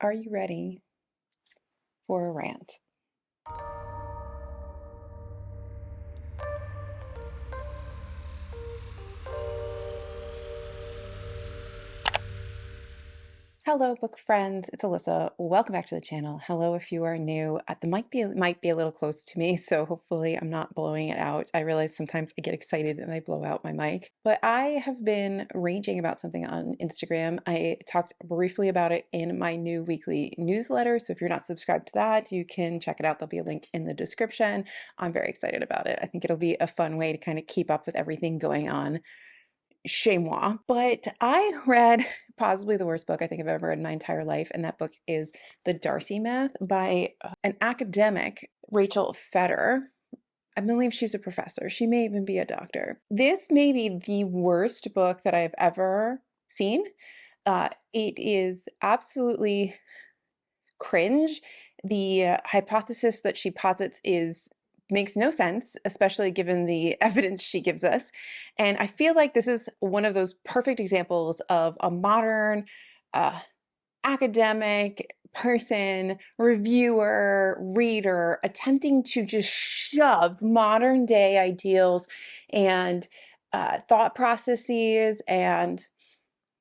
Are you ready for a rant? Hello, book friends. It's Alyssa. Welcome back to the channel. Hello, if you are new. The might be a little close to me, so hopefully I'm not blowing it out. I realize sometimes I get excited and I blow out my mic, but I have been raging about something on Instagram. I talked briefly about it in my new weekly newsletter, so if you're not subscribed to that, you can check it out. There'll be a link in the description. I'm very excited about it. I think it'll be a fun way to kind of keep up with everything going on chez moi. But I read possibly the worst book I think I've ever read in my entire life, and that book is The Darcy Myth by an academic, Rachel Feder. I believe she's a professor. She may even be a doctor. This may be the worst book that I've ever seen. It is absolutely cringe. The hypothesis that she posits is makes no sense, especially given the evidence she gives us. And I feel like this is one of those perfect examples of a modern academic person, reviewer, reader attempting to just shove modern day ideals and thought processes and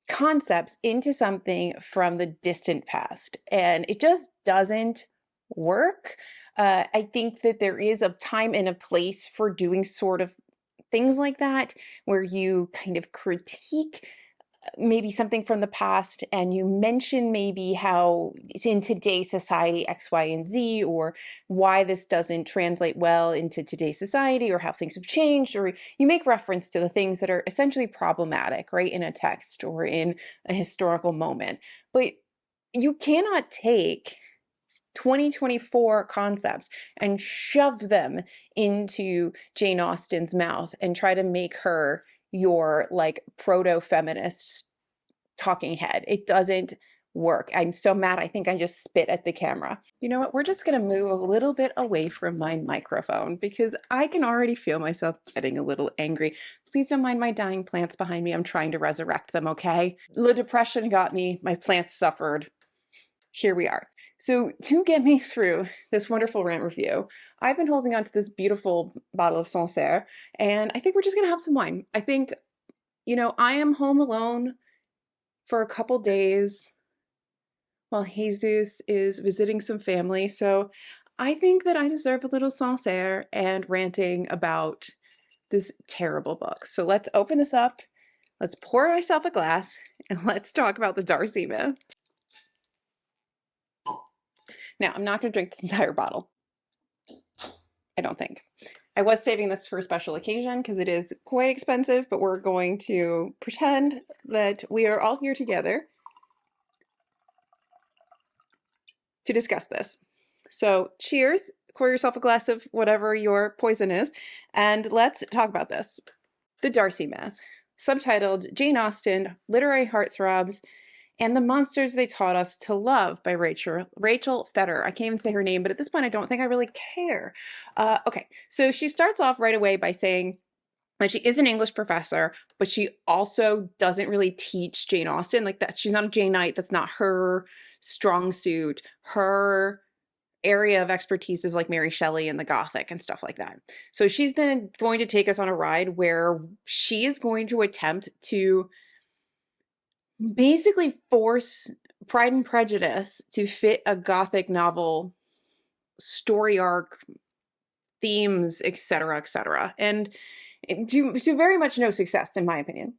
concepts into something from the distant past. And it just doesn't work. I think that there is a time and a place for doing sort of things like that, where you kind of critique maybe something from the past and you mention maybe how it's in today's society X, Y, and Z, or why this doesn't translate well into today's society, or how things have changed, or you make reference to the things that are essentially problematic, right, in a text or in a historical moment. But you cannot take 2024 concepts and shove them into Jane Austen's mouth and try to make her your like proto-feminist talking head. It doesn't work. I'm so mad. I think I just spit at the camera. You know what? We're just going to move a little bit away from my microphone because I can already feel myself getting a little angry. Please don't mind my dying plants behind me. I'm trying to resurrect them, okay? The depression got me. My plants suffered. Here we are. So to get me through this wonderful rant review, I've been holding on to this beautiful bottle of Sancerre, and I think we're just going to have some wine. I think, I am home alone for a couple days while Jesus is visiting some family. So I think that I deserve a little Sancerre and ranting about this terrible book. So let's open this up. Let's pour myself a glass and let's talk about the Darcy myth. Now, I'm not going to drink this entire bottle. I don't think. I was saving this for a special occasion because it is quite expensive, but we're going to pretend that we are all here together to discuss this. So cheers, pour yourself a glass of whatever your poison is, and let's talk about this. The Darcy Myth, subtitled Jane Austen, Literary Heartthrobs, and the Monsters They Taught Us to Love by Rachel Feder. I can't even say her name, but at this point I don't think I really care. Okay, so she starts off right away by saying that she is an English professor, but she also doesn't really teach Jane Austen. Like that, she's not a Janeite. That's not her strong suit. Her area of expertise is like Mary Shelley and the Gothic and stuff like that. So she's then going to take us on a ride where she is going to attempt to basically force Pride and Prejudice to fit a Gothic novel story arc, themes, etc., etc., and to very much no success, in my opinion.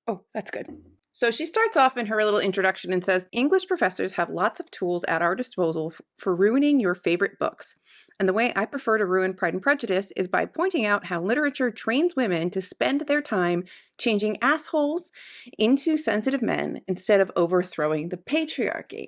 Oh, that's good. So she starts off in her little introduction and says, English professors have lots of tools at our disposal for ruining your favorite books. And the way I prefer to ruin Pride and Prejudice is by pointing out how literature trains women to spend their time changing assholes into sensitive men instead of overthrowing the patriarchy.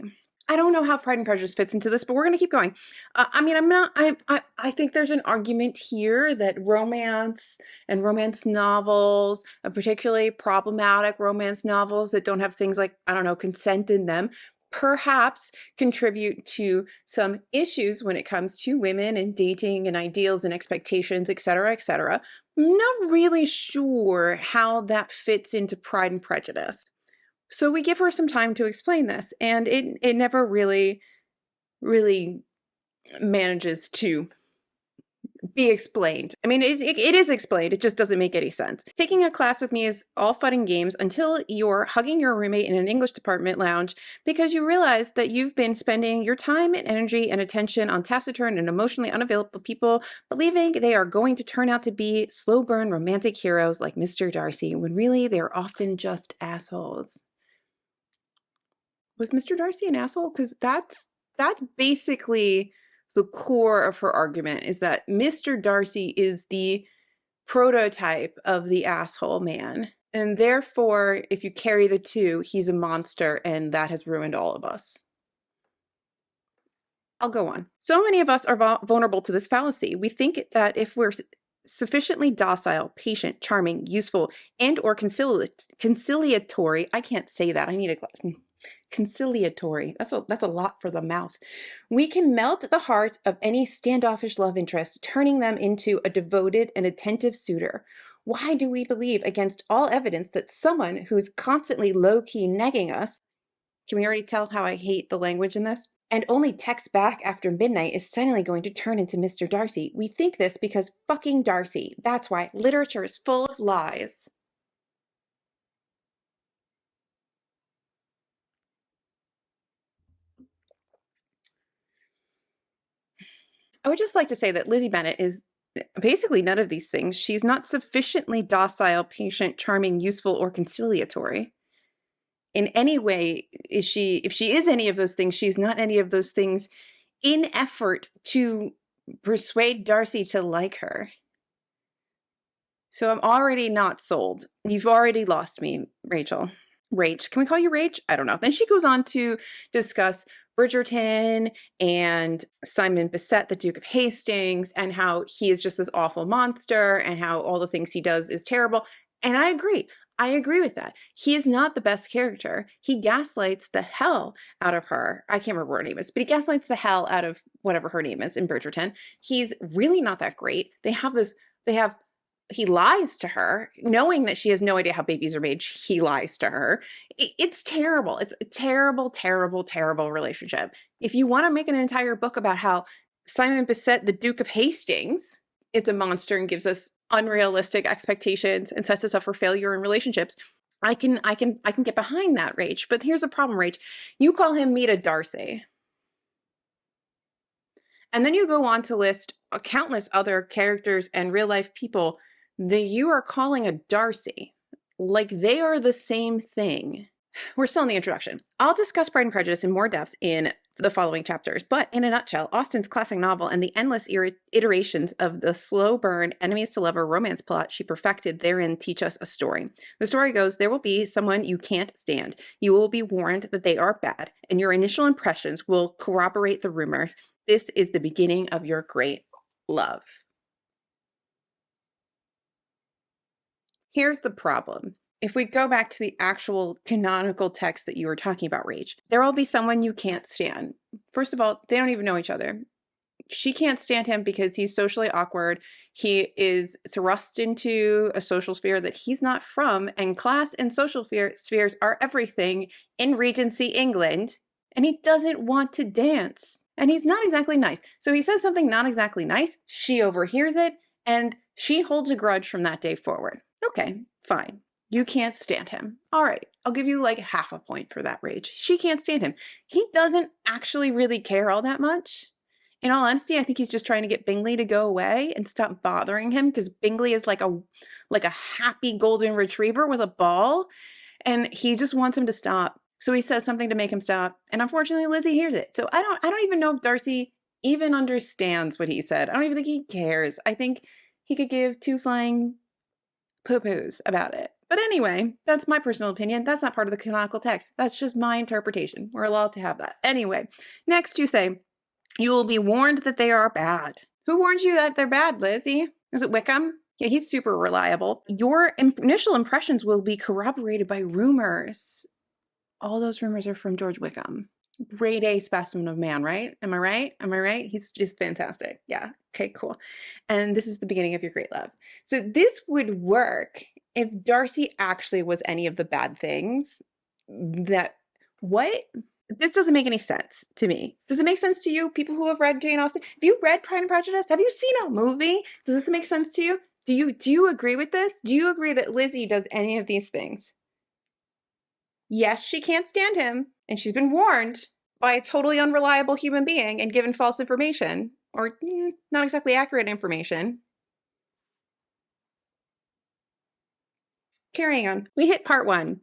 I don't know how Pride and Prejudice fits into this, but we're going to keep going. I think there's an argument here that romance and romance novels, particularly problematic romance novels that don't have things like, I don't know, consent in them, perhaps contribute to some issues when it comes to women and dating and ideals and expectations, etc., etc. I'm not really sure how that fits into Pride and Prejudice. So we give her some time to explain this, and it never really manages to be explained. I mean, it is explained. It just doesn't make any sense. Taking a class with me is all fun and games until you're hugging your roommate in an English department lounge because you realize that you've been spending your time and energy and attention on taciturn and emotionally unavailable people, believing they are going to turn out to be slow burn romantic heroes like Mr. Darcy, when really they're often just assholes. Was Mr. Darcy an asshole? Because that's basically the core of her argument, is that Mr. Darcy is the prototype of the asshole man. And therefore, if you carry the two, he's a monster, and that has ruined all of us. I'll go on. So many of us are vulnerable to this fallacy. We think that if we're sufficiently docile, patient, charming, useful, and or conciliatory, I can't say that. I need a glass. Conciliatory. That's a lot for the mouth. We can melt the heart of any standoffish love interest, turning them into a devoted and attentive suitor. Why do we believe, against all evidence, that someone who's constantly low-key negging us, can we already tell how I hate the language in this, and only texts back after midnight is suddenly going to turn into Mr. Darcy? We think this because fucking Darcy. That's why literature is full of lies. I would just like to say that Lizzie Bennet is basically none of these things. She's not sufficiently docile, patient, charming, useful, or conciliatory. In any way, if she is any of those things, she's not any of those things in effort to persuade Darcy to like her. So I'm already not sold. You've already lost me, Rachel. Rach. Can we call you Rach? I don't know. Then she goes on to discuss Bridgerton and Simon Bissett, the Duke of Hastings, and how he is just this awful monster and how all the things he does is terrible. And I agree. I agree with that. He is not the best character. He gaslights the hell out of her. I can't remember what her name is, but he gaslights the hell out of whatever her name is in Bridgerton. He's really not that great. He lies to her, knowing that she has no idea how babies are made. He lies to her. It's terrible. It's a terrible, terrible, terrible relationship. If you want to make an entire book about how Simon Bissett, the Duke of Hastings, is a monster and gives us unrealistic expectations and sets us up for failure in relationships, I can get behind that, Rach. But here's the problem, Rach. You call him Meet a Darcy. And then you go on to list countless other characters and real life people that you are calling a Darcy, like they are the same thing. We're still in the introduction. I'll discuss Pride and Prejudice in more depth in the following chapters, but in a nutshell, Austen's classic novel and the endless iterations of the slow burn, enemies to lover romance plot she perfected therein teach us a story. The story goes, there will be someone you can't stand. You will be warned that they are bad, and your initial impressions will corroborate the rumors. This is the beginning of your great love. Here's the problem. If we go back to the actual canonical text that you were talking about, Rach, there will be someone you can't stand. First of all, they don't even know each other. She can't stand him because he's socially awkward. He is thrust into a social sphere that he's not from, and class and social spheres are everything in Regency England, and he doesn't want to dance. And he's not exactly nice. So he says something not exactly nice, she overhears it, and she holds a grudge from that day forward. Okay, fine. You can't stand him. All right, I'll give you like half a point for that, Rage. She can't stand him. He doesn't actually really care all that much. In all honesty, I think he's just trying to get Bingley to go away and stop bothering him, because Bingley is like a happy golden retriever with a ball, and he just wants him to stop. So he says something to make him stop, and unfortunately Lizzie hears it. So I don't even know if Darcy even understands what he said. I don't even think he cares. I think he could give two flying poo-poos about it. But anyway, that's my personal opinion. That's not part of the canonical text. That's just my interpretation. We're allowed to have that. Anyway, next you say, you will be warned that they are bad. Who warns you that they're bad, Lizzie? Is it Wickham? Yeah, he's super reliable. Your initial impressions will be corroborated by rumors. All those rumors are from George Wickham. Grade A specimen of man, right? Am I right? Am I right? He's just fantastic. Yeah. Okay, cool. And this is the beginning of your great love. So this would work if Darcy actually was any of the bad things that what this doesn't make any sense to me. Does it make sense to you, people who have read Jane Austen? Have you read Pride and Prejudice? Have you seen a movie? Does this make sense to you? Do you agree with this? Do you agree that Lizzie does any of these things? Yes, she can't stand him, and she's been warned by a totally unreliable human being and given false information, or not exactly accurate information. Carrying on. We hit part 1.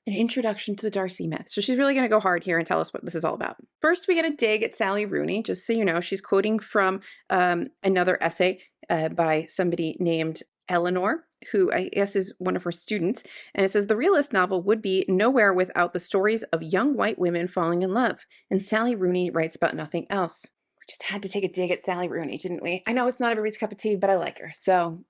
An introduction to the Darcy myth. So she's really going to go hard here and tell us what this is all about. First, we get a dig at Sally Rooney. Just so you know, she's quoting from another essay by somebody named Eleanor, who I guess is one of her students. And it says, the realist novel would be nowhere without the stories of young white women falling in love. And Sally Rooney writes about nothing else. We just had to take a dig at Sally Rooney, didn't we? I know it's not everybody's cup of tea, but I like her. So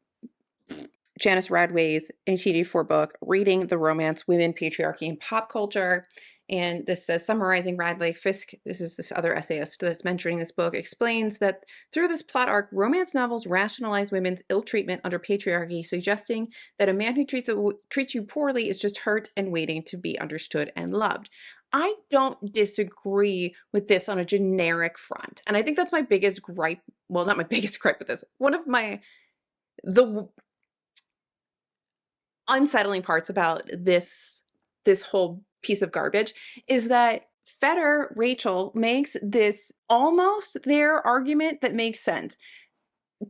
Janice Radway's 1884 book, Reading the Romance, Women, Patriarchy, and Pop Culture. And this says, summarizing Radley Fisk, this is this other essayist that's mentioning this book, explains that through this plot arc, romance novels rationalize women's ill treatment under patriarchy, suggesting that a man who treats you poorly is just hurt and waiting to be understood and loved. I don't disagree with this on a generic front. And I think that's my biggest gripe. Well, not my biggest gripe with this. One of the unsettling parts about this whole piece of garbage is that Feder Rachel makes this almost their argument that makes sense.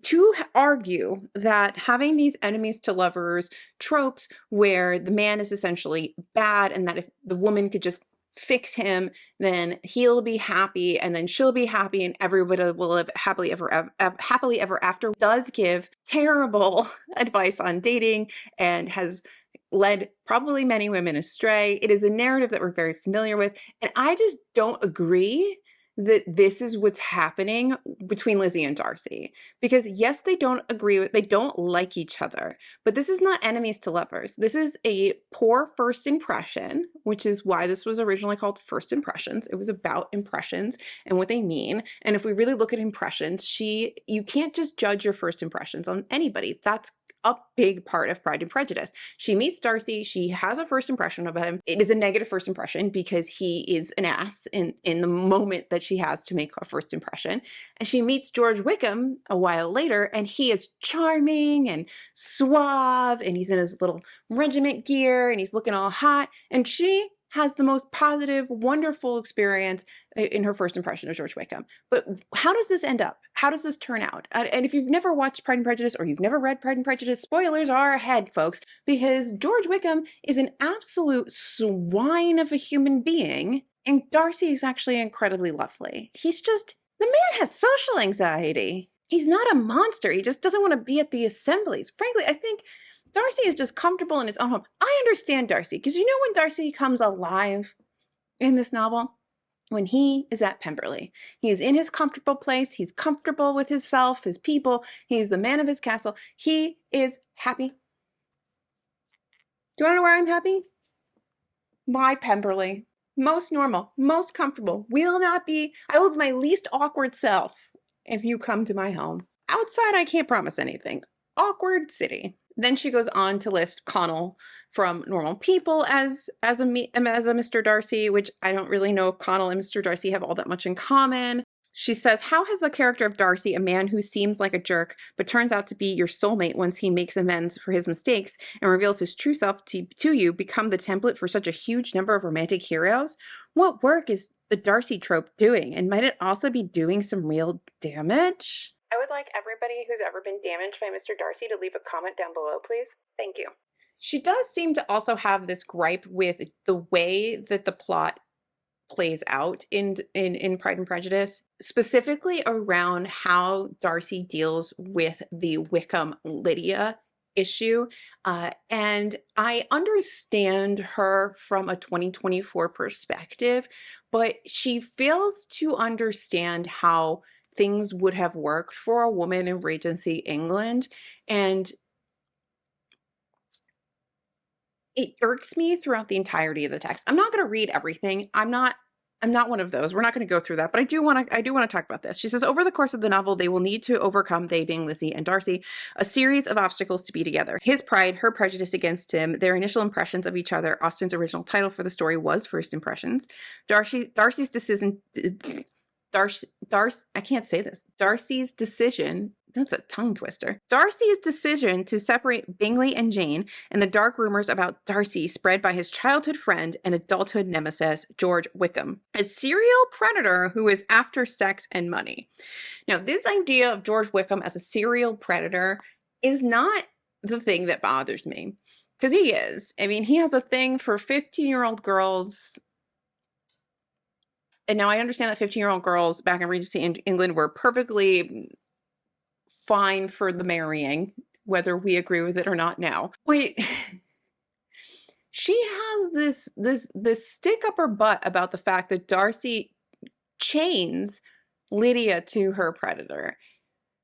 To argue that having these enemies to lovers tropes where the man is essentially bad and that if the woman could just fix him, then he'll be happy and then she'll be happy and everybody will live happily ever after, does give terrible advice on dating and has led probably many women astray. It is a narrative that we're very familiar with, and I just don't agree that this is what's happening between Lizzie and Darcy. Because yes, they don't like each other, but this is not enemies to lovers. This is a poor first impression, which is why this was originally called First Impressions. It was about impressions and what they mean. And if we really look at impressions, you can't just judge your first impressions on anybody. That's a big part of Pride and Prejudice. She meets Darcy. She has a first impression of him. It is a negative first impression because he is an ass in the moment that she has to make a first impression. And she meets George Wickham a while later, and he is charming and suave, and he's in his little regiment gear, and he's looking all hot. And she has the most positive, wonderful experience in her first impression of George Wickham. But how does this end up? How does this turn out? And if you've never watched Pride and Prejudice or you've never read Pride and Prejudice, spoilers are ahead, folks, because George Wickham is an absolute swine of a human being, and Darcy is actually incredibly lovely. The man has social anxiety. He's not a monster. He just doesn't want to be at the assemblies. Frankly, I think Darcy is just comfortable in his own home. I understand Darcy, because you know when Darcy comes alive in this novel? When he is at Pemberley. He is in his comfortable place. He's comfortable with himself, his people. He's the man of his castle. He is happy. Do you want to know where I'm happy? My Pemberley. Most normal, most comfortable. I will be my least awkward self if you come to my home. Outside, I can't promise anything. Awkward city. Then she goes on to list Connell from Normal People as a Mr. Darcy, which I don't really know if Connell and Mr. Darcy have all that much in common. She says, how has the character of Darcy, a man who seems like a jerk, but turns out to be your soulmate once he makes amends for his mistakes and reveals his true self to you, become the template for such a huge number of romantic heroes? What work is the Darcy trope doing? And might it also be doing some real damage? I would like everybody who's ever been damaged by Mr. Darcy to leave a comment down below, please. Thank you. She does seem to also have this gripe with the way that the plot plays out in Pride and Prejudice, specifically around how Darcy deals with the Wickham Lydia issue. And I understand her from a 2024 perspective, but she fails to understand how things would have worked for a woman in Regency England. And it irks me throughout the entirety of the text. I'm not going to read everything. I'm not I'm not one of those. We're not going to go through that, but I do want to talk about this. She says, over the course of the novel, they will need to overcome, they being Lizzie and Darcy, a series of obstacles to be together. His pride, her prejudice against him, their initial impressions of each other. Austen's original title for the story was First Impressions. Darcy's decision, I can't say this. Darcy's decision, that's a tongue twister. Darcy's decision to separate Bingley and Jane, and the dark rumors about Darcy spread by his childhood friend and adulthood nemesis, George Wickham, a serial predator who is after sex and money. Now, this idea of George Wickham as a serial predator is not the thing that bothers me, because he is. I mean, he has a thing for 15-year-old girls. And now I understand that 15-year-old girls back in Regency England were perfectly fine for the marrying, whether we agree with it or not now. Wait, she has this stick up her butt about the fact that Darcy chains Lydia to her predator.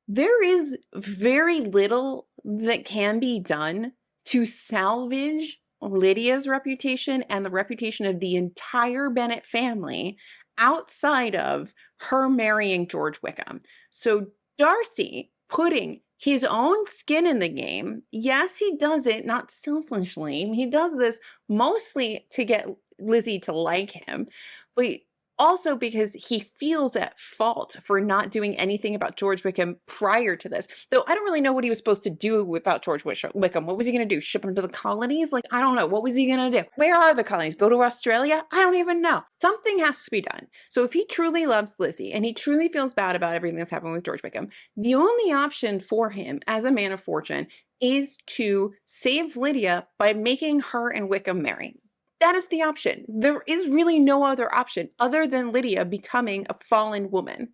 There is very little that can be done to salvage Lydia's reputation and the reputation of the entire Bennet family outside of her marrying George Wickham. So Darcy putting his own skin in the game, yes, he does it not selfishly. He does this mostly to get Lizzie to like him, but also because he feels at fault for not doing anything about George Wickham prior to this. Though I don't really know what he was supposed to do about George Wickham. What was he going to do? Ship him to the colonies? Like, I don't know. What was he going to do? Where are the colonies? Go to Australia? I don't even know. Something has to be done. So if he truly loves Lizzie and he truly feels bad about everything that's happened with George Wickham, the only option for him as a man of fortune is to save Lydia by making her and Wickham marry. That is the option. There is really no other option other than Lydia becoming a fallen woman.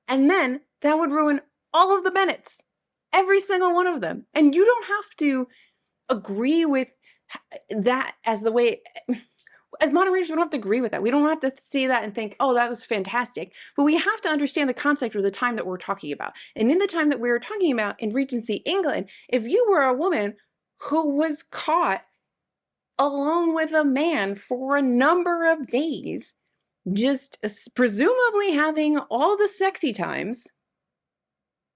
And then that would ruin all of the Bennets, every single one of them. And you don't have to agree with that as the way, as modern readers, we don't have to agree with that. We don't have to see that and think, oh, that was fantastic. But we have to understand the concept of the time that we're talking about. And in the time that we were talking about in Regency England, if you were a woman who was caught alone with a man for a number of days, just presumably having all the sexy times,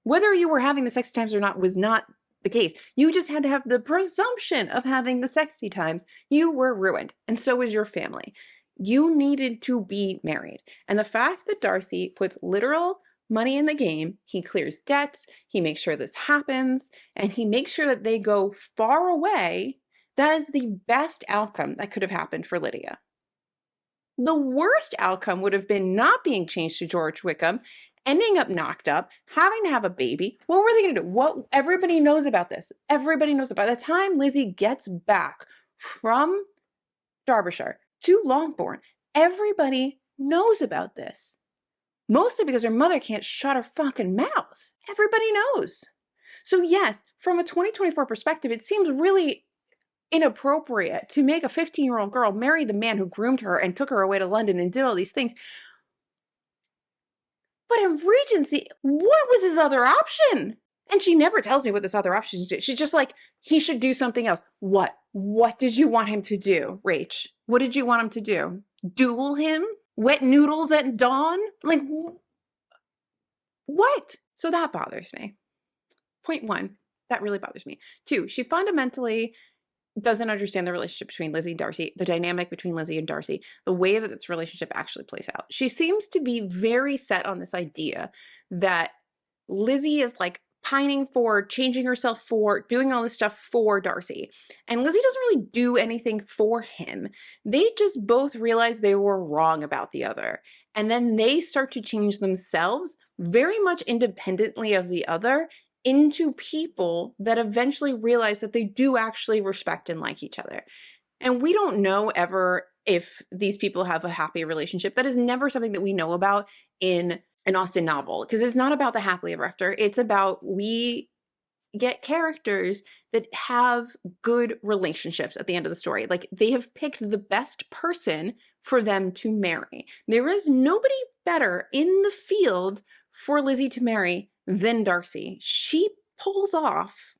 whether you were having the sexy times or not was not the case. You just had to have the presumption of having the sexy times. You were ruined, and so was your family. You needed to be married. And the fact that Darcy puts literal money in the game, he clears debts, he makes sure this happens, and he makes sure that they go far away. That is the best outcome that could have happened for Lydia. The worst outcome would have been not being changed to George Wickham, ending up knocked up, having to have a baby. What were they going to do? What everybody knows about this. Everybody knows about. By the time Lizzie gets back from Derbyshire to Longbourn, everybody knows about this. Mostly because her mother can't shut her fucking mouth. Everybody knows. So yes, from a 2024 perspective, it seems really inappropriate to make a 15-year-old girl marry the man who groomed her and took her away to London and did all these things. But in Regency, what was his other option? And she never tells me what this other option is. She's just like, he should do something else. What? What did you want him to do, Rach? What did you want him to do? Duel him? Wet noodles at dawn? Like, what? So that bothers me. Point one, that really bothers me. Two, she fundamentally doesn't understand the relationship between Lizzie and Darcy, the dynamic between Lizzie and Darcy, the way that this relationship actually plays out. She seems to be very set on this idea that Lizzie is like pining for, changing herself for, doing all this stuff for Darcy. And Lizzie doesn't really do anything for him. They just both realize they were wrong about the other. And then they start to change themselves very much independently of the other into people that eventually realize that they do actually respect and like each other. And we don't know ever if these people have a happy relationship. That is never something that we know about in an Austen novel, because it's not about the happily ever after. It's about we get characters that have good relationships at the end of the story. Like, they have picked the best person for them to marry. There is nobody better in the field for Lizzie to marry than Darcy. She pulls off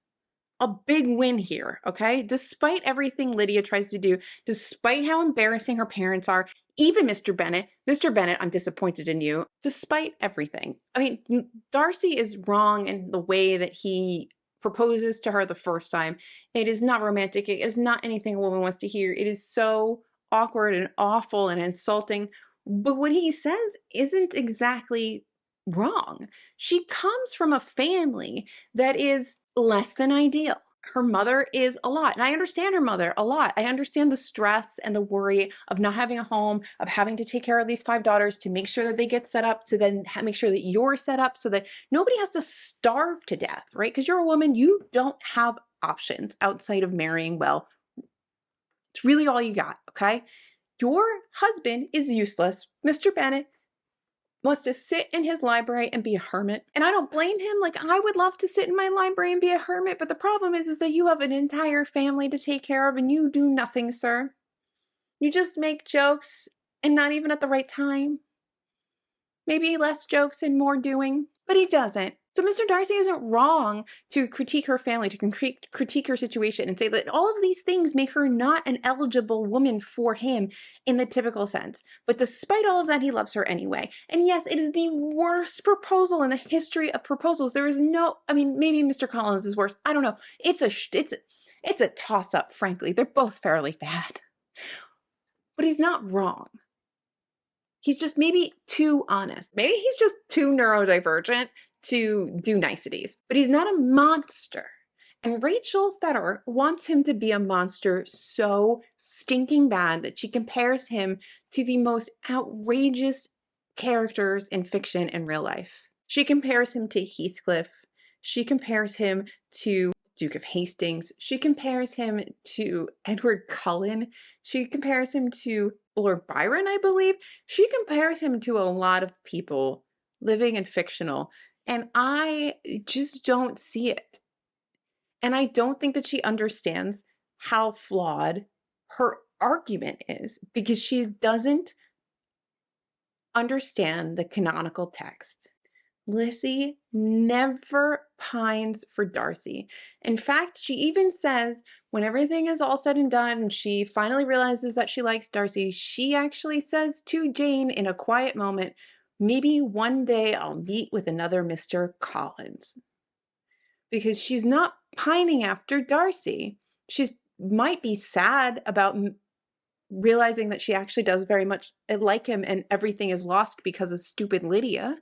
a big win here, okay? Despite everything Lydia tries to do, despite how embarrassing her parents are, even Mr. Bennett, I'm disappointed in you, despite everything. I mean, Darcy is wrong in the way that he proposes to her the first time. It is not romantic. It is not anything a woman wants to hear. It is so awkward and awful and insulting. But what he says isn't exactly wrong. She comes from a family that is less than ideal. Her mother is a lot. And I understand her mother a lot. I understand the stress and the worry of not having a home, of having to take care of these 5 daughters, to make sure that they get set up, to then make sure that you're set up so that nobody has to starve to death, right? Because you're a woman, you don't have options outside of marrying well. It's really all you got, okay? Your husband is useless. Mr. Bennett wants to sit in his library and be a hermit. And I don't blame him. Like, I would love to sit in my library and be a hermit, but the problem is that you have an entire family to take care of and you do nothing, sir. You just make jokes and not even at the right time. Maybe less jokes and more doing, but he doesn't. So Mr. Darcy isn't wrong to critique her family, to critique her situation and say that all of these things make her not an eligible woman for him in the typical sense. But despite all of that, he loves her anyway. And yes, it is the worst proposal in the history of proposals. There is no, I mean, maybe Mr. Collins is worse. I don't know. It's a toss-up, frankly. They're both fairly bad. But he's not wrong. He's just maybe too honest. Maybe he's just too neurodivergent to do niceties, but he's not a monster. And Rachel Federer wants him to be a monster so stinking bad that she compares him to the most outrageous characters in fiction and real life. She compares him to Heathcliff. She compares him to Duke of Hastings. She compares him to Edward Cullen. She compares him to Lord Byron, I believe. She compares him to a lot of people living and fictional. And I just don't see it. And I don't think that she understands how flawed her argument is, because she doesn't understand the canonical text. Lizzie never pines for Darcy. In fact, she even says when everything is all said and done and she finally realizes that she likes Darcy, she actually says to Jane in a quiet moment, maybe one day I'll meet with another Mr. Collins. Because she's not pining after Darcy. She might be sad about realizing that she actually does very much like him and everything is lost because of stupid Lydia.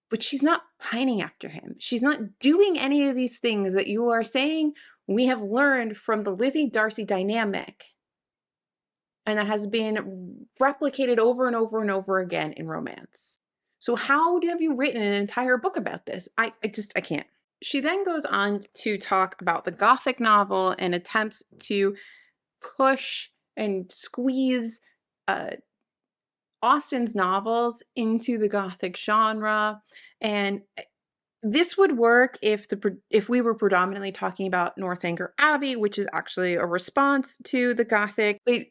But she's not pining after him. She's not doing any of these things that you are saying we have learned from the Lizzie-Darcy dynamic. And that has been replicated over and over and over again in romance. So how have you written an entire book about this? I can't. She then goes on to talk about the Gothic novel and attempts to push and squeeze Austen's novels into the Gothic genre. And this would work if we were predominantly talking about Northanger Abbey, which is actually a response to the Gothic. But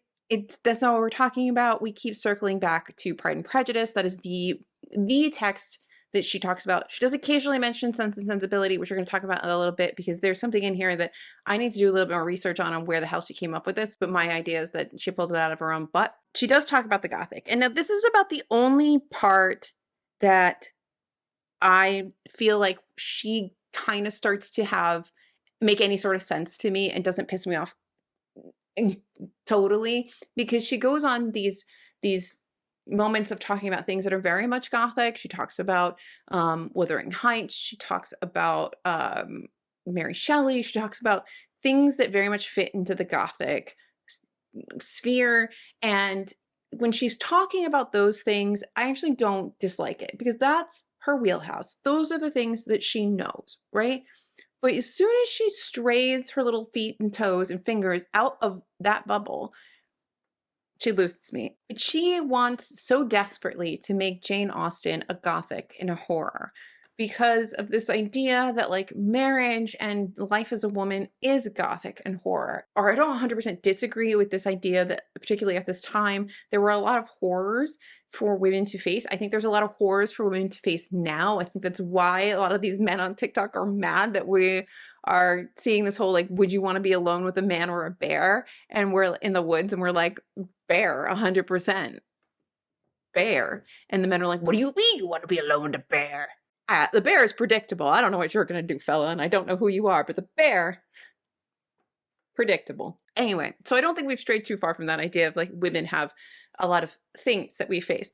that's not what we're talking about. We keep circling back to Pride and Prejudice. That is the text that she talks about. She does occasionally mention Sense and Sensibility, which we're going to talk about in a little bit, because there's something in here that I need to do a little bit more research on where the hell she came up with this, but my idea is that she pulled it out of her own butt. She does talk about the Gothic. And now this is about the only part that I feel like she kind of starts to make any sort of sense to me and doesn't piss me off totally, because she goes on these moments of talking about things that are very much Gothic. She talks about Wuthering Heights. She talks about Mary Shelley. She talks about things that very much fit into the Gothic sphere. And when she's talking about those things, I actually don't dislike it, because that's her wheelhouse. Those are the things that she knows, right? But as soon as she strays her little feet and toes and fingers out of that bubble, she loses me. She wants so desperately to make Jane Austen a Gothic and a horror, because of this idea that like marriage and life as a woman is Gothic and horror. Or I don't 100% disagree with this idea that particularly at this time, there were a lot of horrors for women to face. I think there's a lot of horrors for women to face now. I think that's why a lot of these men on TikTok are mad that we are seeing this whole like, would you want to be alone with a man or a bear? And we're in the woods and we're like, bear, 100% bear. And the men are like, what do you mean you want to be alone with a bear? The bear is predictable. I don't know what you're going to do, fella, and I don't know who you are, but the bear, predictable. Anyway, so I don't think we've strayed too far from that idea of like women have a lot of things that we face.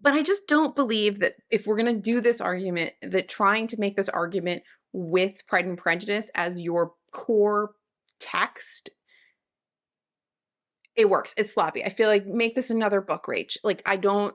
But I just don't believe that if we're going to do this argument, that trying to make this argument with Pride and Prejudice as your core text, it works. It's sloppy. I feel like make this another book, Rach. Like, I don't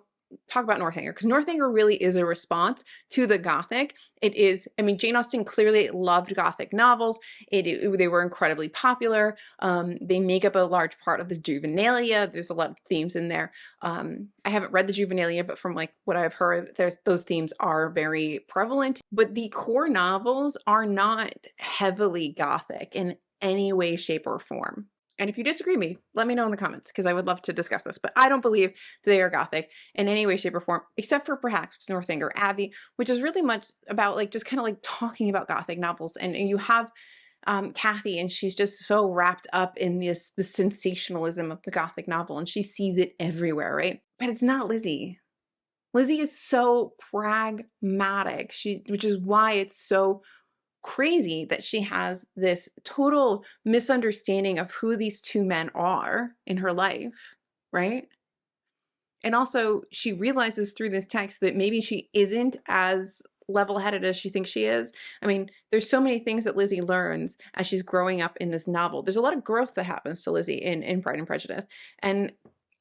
talk about Northanger, because Northanger really is a response to the Gothic. It is, I mean, Jane Austen clearly loved Gothic novels. They were incredibly popular. They make up a large part of the juvenilia. There's a lot of themes in there. I haven't read the juvenilia, but from like what I've heard, those themes are very prevalent. But the core novels are not heavily Gothic in any way, shape, or form. And if you disagree with me, let me know in the comments, because I would love to discuss this. But I don't believe they are Gothic in any way, shape, or form, except for perhaps Northanger Abbey, which is really much about like just kind of like talking about Gothic novels. And you have Kathy, and she's just so wrapped up in the sensationalism of the Gothic novel, and she sees it everywhere, right? But it's not Lizzie. Lizzie is so pragmatic, which is why it's so crazy that she has this total misunderstanding of who these two men are in her life, right? And also she realizes through this text that maybe she isn't as level-headed as she thinks she is. I mean, there's so many things that Lizzie learns as she's growing up in this novel. There's a lot of growth that happens to Lizzie in Pride and Prejudice. And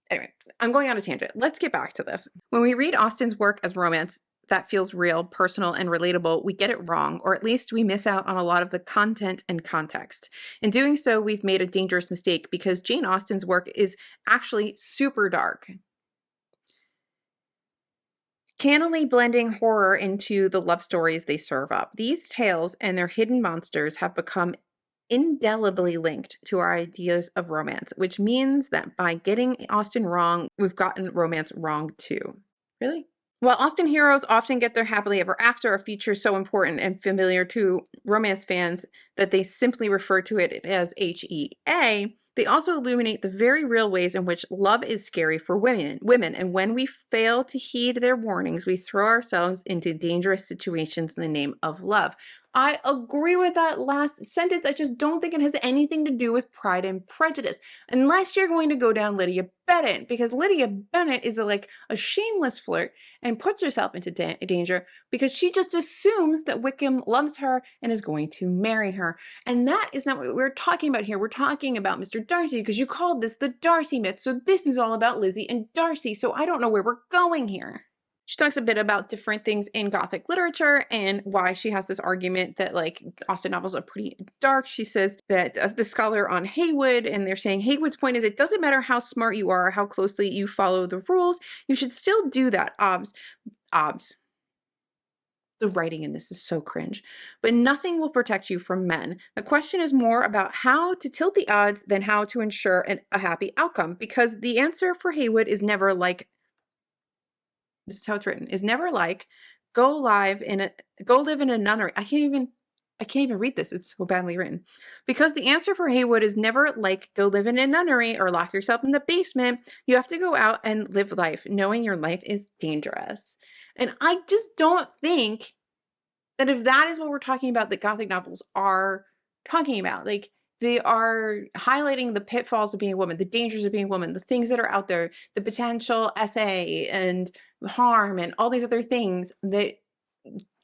anyway, I'm going on a tangent. Let's get back to this. When we read Austen's work as romance that feels real, personal, and relatable, we get it wrong, or at least we miss out on a lot of the content and context. In doing so, we've made a dangerous mistake, because Jane Austen's work is actually super dark, cannily blending horror into the love stories they serve up. These tales and their hidden monsters have become indelibly linked to our ideas of romance, which means that by getting Austen wrong, we've gotten romance wrong too. Really? While Austen heroes often get their happily ever after, a feature so important and familiar to romance fans that they simply refer to it as HEA, they also illuminate the very real ways in which love is scary for women, and when we fail to heed their warnings, we throw ourselves into dangerous situations in the name of love. I agree with that last sentence. I just don't think it has anything to do with Pride and Prejudice, unless you're going to go down Lydia Bennet, because Lydia Bennet is a shameless flirt and puts herself into danger because she just assumes that Wickham loves her and is going to marry her. And that is not what we're talking about here. We're talking about Mr. Darcy, because you called this the Darcy myth. So this is all about Lizzie and Darcy. So I don't know where we're going here. She talks a bit about different things in Gothic literature and why she has this argument that like Austen novels are pretty dark. She says that the scholar on Heywood, and they're saying Heywood's point is it doesn't matter how smart you are, how closely you follow the rules, you should still do that. Obs. The writing in this is so cringe. But nothing will protect you from men. The question is more about how to tilt the odds than how to ensure a happy outcome, because the answer for Heywood is never like, this is how it's written, is never like go live in a go live in a nunnery. I can't even read this. It's so badly written. Because the answer for Heywood is never like go live in a nunnery or lock yourself in the basement. You have to go out and live life, knowing your life is dangerous. And I just don't think that if that is what we're talking about, that Gothic novels are talking about, like they are highlighting the pitfalls of being a woman, the dangers of being a woman, the things that are out there, the potential essay and harm and all these other things that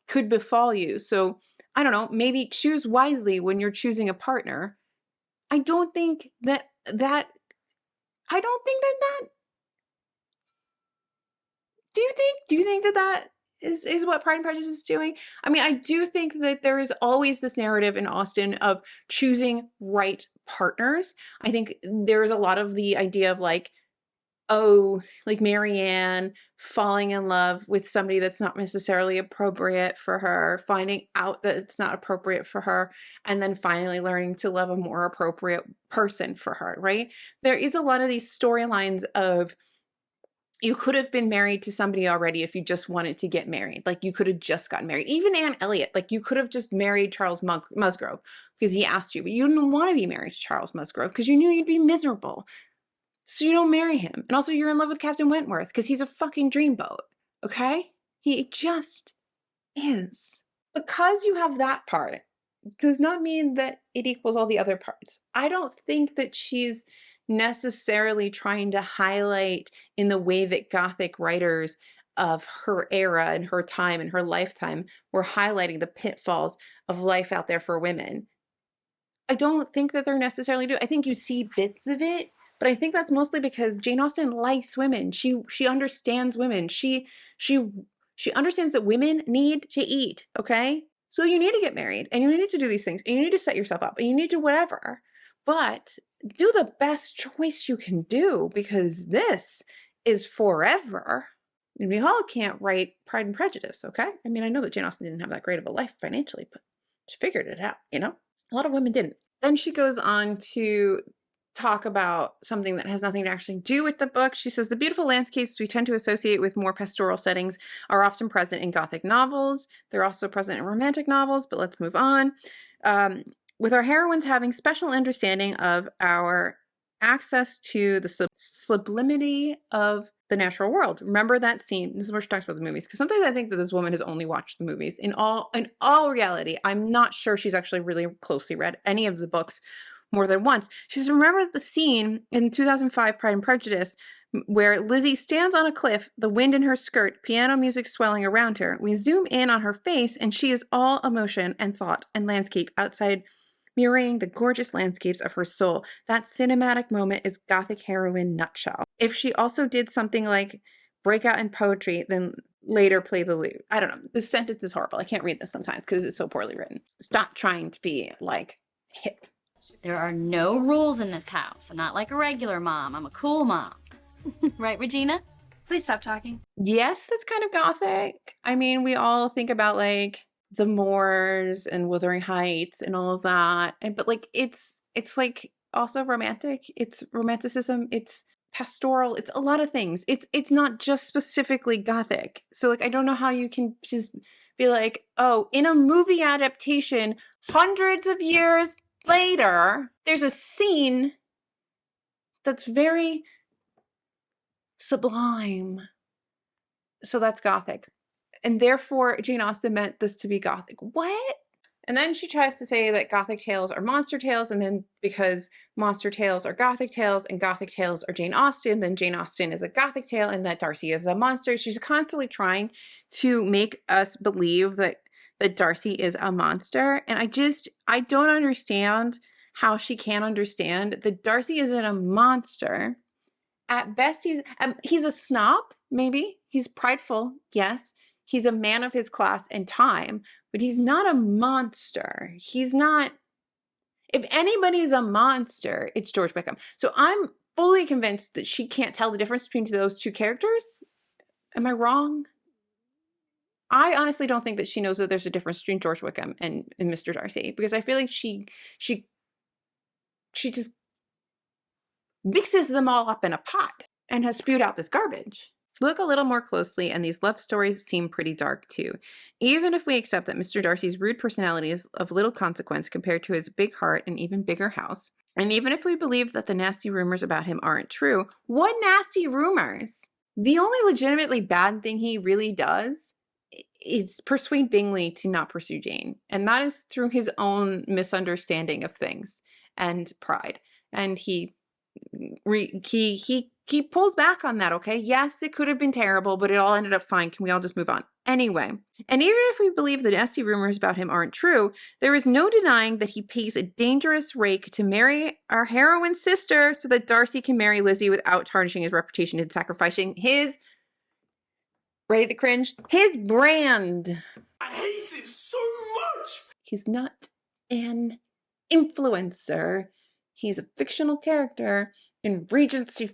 could befall you. So I don't know, maybe choose wisely when you're choosing a partner. I don't think that that do you think that is what Pride and Prejudice is doing? I mean, I do think that there is always this narrative in Austen of choosing right partners. I think there is a lot of the idea of like, oh, like Marianne falling in love with somebody that's not necessarily appropriate for her, finding out that it's not appropriate for her, and then finally learning to love a more appropriate person for her, right? There is a lot of these storylines of, You could have been married to somebody already if you just wanted to get married. Like, you could have just gotten married. Even Anne Elliot, like, you could have just married Charles Musgrove because he asked you, but you didn't want to be married to Charles Musgrove because you knew you'd be miserable. So you don't marry him. And also, you're in love with Captain Wentworth because he's a fucking dreamboat, okay? He just is. Because you have that part does not mean that it equals all the other parts. I don't think that she's necessarily trying to highlight in the way that Gothic writers of her era and her time and her lifetime were highlighting the pitfalls of life out there for women. I don't think that they're necessarily doing. I think you see bits of it, but I think that's mostly because Jane Austen likes women. She understands women. She understands that women need to eat, okay? So you need to get married and you need to do these things and you need to set yourself up and you need to whatever. But do the best choice you can do because this is forever. And we all can't write Pride and Prejudice, okay? I mean, I know that Jane Austen didn't have that great of a life financially, but she figured it out, you know? A lot of women didn't. Then she goes on to talk about something that has nothing to actually do with the book. She says, the beautiful landscapes we tend to associate with more pastoral settings are often present in Gothic novels. They're also present in romantic novels, but let's move on. With our heroines having special understanding of our access to the sublimity of the natural world. Remember that scene? This is where she talks about the movies, because sometimes I think that this woman has only watched the movies. In all reality, I'm not sure she's actually really closely read any of the books more than once. She says, remember the scene in 2005 Pride and Prejudice where Lizzie stands on a cliff, the wind in her skirt, piano music swelling around her. We zoom in on her face and she is all emotion and thought and landscape outside, mirroring the gorgeous landscapes of her soul. That cinematic moment is Gothic heroine nutshell. If she also did something like break out in poetry, then later play the lute. I don't know. This sentence is horrible. I can't read this sometimes because it's so poorly written. Stop trying to be like hip. There are no rules in this house. I'm not like a regular mom. I'm a cool mom. Right, Regina? Please stop talking. Yes, that's kind of Gothic. I mean, we all think about like the Moors and Wuthering Heights and all of that. But like it's like also romantic. It's romanticism. It's pastoral. It's a lot of things. It's not just specifically Gothic. So like I don't know how you can just be like, oh, in a movie adaptation, hundreds of years later, there's a scene that's very sublime. So that's Gothic. And therefore, Jane Austen meant this to be Gothic. What? And then she tries to say that Gothic tales are monster tales, and then because monster tales are Gothic tales, and Gothic tales are Jane Austen, then Jane Austen is a Gothic tale, and that Darcy is a monster. She's constantly trying to make us believe that Darcy is a monster. And I don't understand how she can't understand that Darcy isn't a monster. At best, he's a snob, maybe. He's prideful, yes. He's a man of his class and time, but he's not a monster. He's not. If anybody's a monster, it's George Wickham. So I'm fully convinced that she can't tell the difference between those two characters. Am I wrong? I honestly don't think that she knows that there's a difference between George Wickham and Mr. Darcy, because I feel like she just mixes them all up in a pot and has spewed out this garbage. Look a little more closely and these love stories seem pretty dark too. Even if we accept that Mr. Darcy's rude personality is of little consequence compared to his big heart and even bigger house, and even if we believe that the nasty rumors about him aren't true, what nasty rumors? The only legitimately bad thing he really does is persuade Bingley to not pursue Jane. And that is through his own misunderstanding of things and pride. And he pulls back on that, okay? Yes, it could have been terrible, but it all ended up fine. Can we all just move on? Anyway, and even if we believe the nasty rumors about him aren't true, there is no denying that he pays a dangerous rake to marry our heroine's sister so that Darcy can marry Lizzie without tarnishing his reputation and sacrificing his, ready to cringe, his brand. I hate it so much! He's not an influencer. He's a fictional character in Regency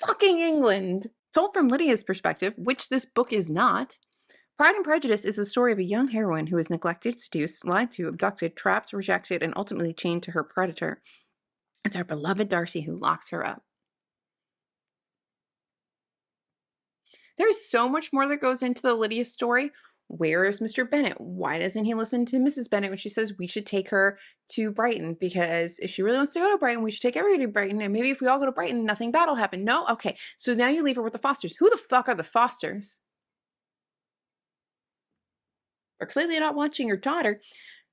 fucking England. Told from Lydia's perspective, which this book is not, Pride and Prejudice is the story of a young heroine who is neglected, seduced, lied to, abducted, trapped, rejected, and ultimately chained to her predator. It's our beloved Darcy who locks her up. There's so much more that goes into the Lydia story. Where is Mr. Bennet? Why doesn't he listen to Mrs. Bennet when she says we should take her to Brighton? Because if she really wants to go to Brighton, we should take everybody to Brighton. And maybe if we all go to Brighton, nothing bad will happen. No? Okay. So now you leave her with the Fosters. Who the fuck are the Fosters? Or clearly not watching your daughter.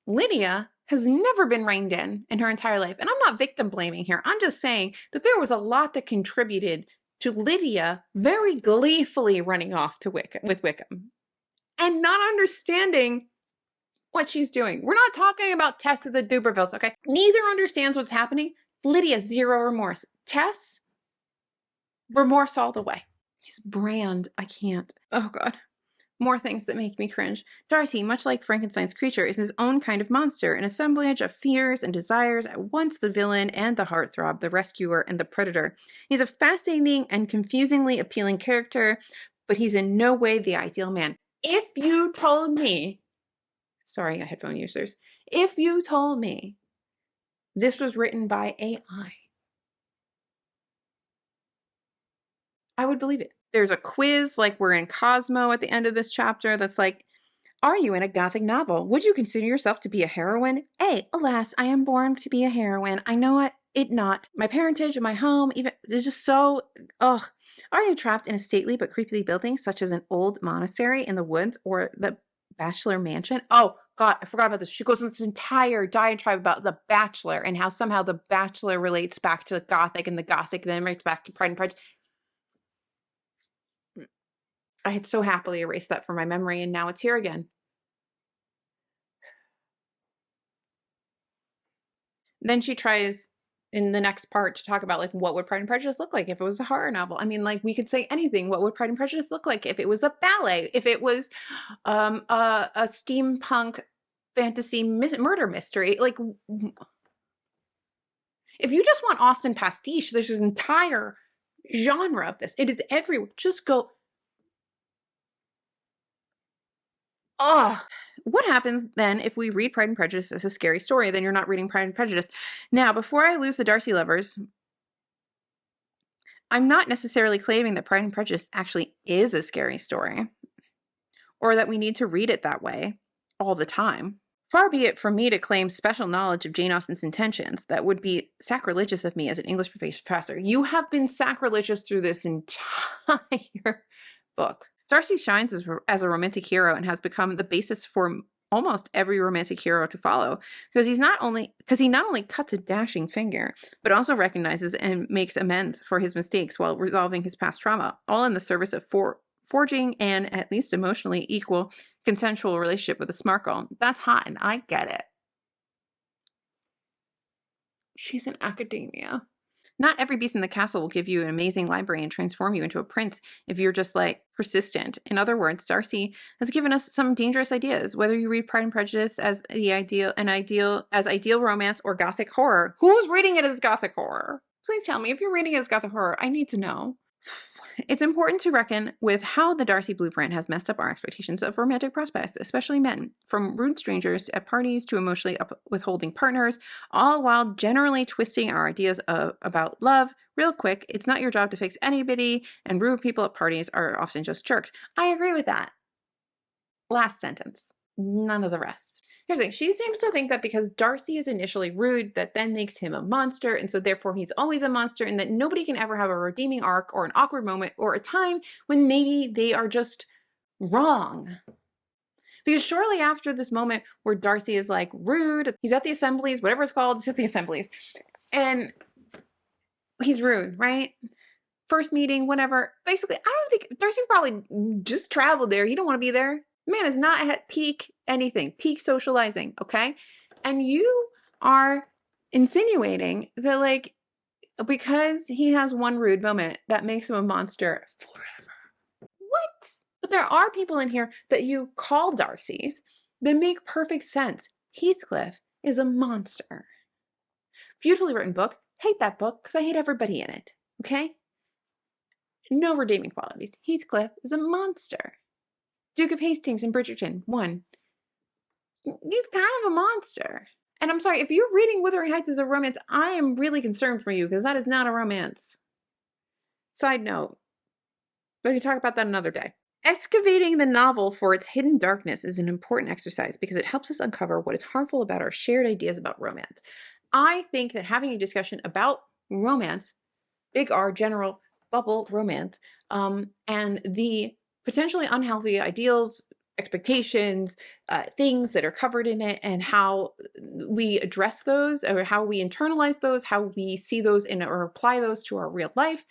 Lydia has never been reined in her entire life. And I'm not victim blaming here. I'm just saying that there was a lot that contributed to Lydia very gleefully running off to with Wickham and not understanding what she's doing. We're not talking about Tess of the Dubervilles, okay? Neither understands what's happening. Lydia, zero remorse. Tess, remorse all the way. His brand, I can't. Oh, God. More things that make me cringe. Darcy, much like Frankenstein's creature, is his own kind of monster, an assemblage of fears and desires, at once the villain and the heartthrob, the rescuer and the predator. He's a fascinating and confusingly appealing character, but he's in no way the ideal man. If you told me, sorry, headphone users, if you told me this was written by AI, I would believe it. There's a quiz like we're in Cosmo at the end of this chapter that's like, are you in a Gothic novel? Would you consider yourself to be a heroine? A, alas, I am born to be a heroine. I know it not. My parentage and my home, even, it's just so, ugh. Are you trapped in a stately but creepy building, such as an old monastery in the woods or the bachelor mansion? Oh, God, I forgot about this. She goes on this entire diatribe about the Bachelor and how somehow the Bachelor relates back to the Gothic and the Gothic then relates back to Pride and Prejudice. I had so happily erased that from my memory, and now it's here again. Then she tries in the next part to talk about like what would Pride and Prejudice look like if it was a horror novel. I mean, like we could say anything. What would Pride and Prejudice look like if it was a ballet? If it was a steampunk fantasy murder mystery? Like if you just want Austen pastiche, there's an entire genre of this. It is everywhere. Just go. Oh, what happens then if we read Pride and Prejudice as a scary story? Then you're not reading Pride and Prejudice. Now, before I lose the Darcy lovers, I'm not necessarily claiming that Pride and Prejudice actually is a scary story, or that we need to read it that way all the time. Far be it from me to claim special knowledge of Jane Austen's intentions. That would be sacrilegious of me as an English professor. You have been sacrilegious through this entire book. Darcy shines as a romantic hero and has become the basis for almost every romantic hero to follow, because he not only cuts a dashing figure, but also recognizes and makes amends for his mistakes while resolving his past trauma, all in the service of forging an at least emotionally equal consensual relationship with a smart girl. That's hot, and I get it. She's in academia. Not every beast in the castle will give you an amazing library and transform you into a prince if you're just like persistent. In other words, Darcy has given us some dangerous ideas. Whether you read Pride and Prejudice as ideal romance or Gothic horror, who's reading it as Gothic horror? Please tell me if you're reading it as Gothic horror. I need to know. It's important to reckon with how the Darcy blueprint has messed up our expectations of romantic prospects, especially men, from rude strangers at parties to emotionally withholding partners, all while generally twisting our ideas about love. Real quick, it's not your job to fix anybody, and rude people at parties are often just jerks. I agree with that. Last sentence. None of the rest. Here's the thing. She seems to think that because Darcy is initially rude, that then makes him a monster, and so therefore he's always a monster, and that nobody can ever have a redeeming arc or an awkward moment or a time when maybe they are just wrong. Because shortly after this moment where Darcy is like rude, he's at the assemblies, whatever it's called, he's at the assemblies, and he's rude, right? First meeting, whatever. Basically, I don't think Darcy probably just traveled there. He don't want to be there. The man is not at peak anything, peak socializing, okay? And you are insinuating that, like, because he has one rude moment, that makes him a monster forever. What? But there are people in here that you call Darcy's that make perfect sense. Heathcliff is a monster. Beautifully written book. Hate that book because I hate everybody in it, okay? No redeeming qualities. Heathcliff is a monster. Duke of Hastings and Bridgerton, 1. He's kind of a monster. And I'm sorry, if you're reading Wuthering Heights as a romance, I am really concerned for you because that is not a romance. Side note, But we can talk about that another day. Excavating the novel for its hidden darkness is an important exercise because it helps us uncover what is harmful about our shared ideas about romance. I think that having a discussion about romance, big R, general bubble romance, and the potentially unhealthy ideals, expectations, things that are covered in it, and how we address those, or how we internalize those, how we see those in or apply those to our real life.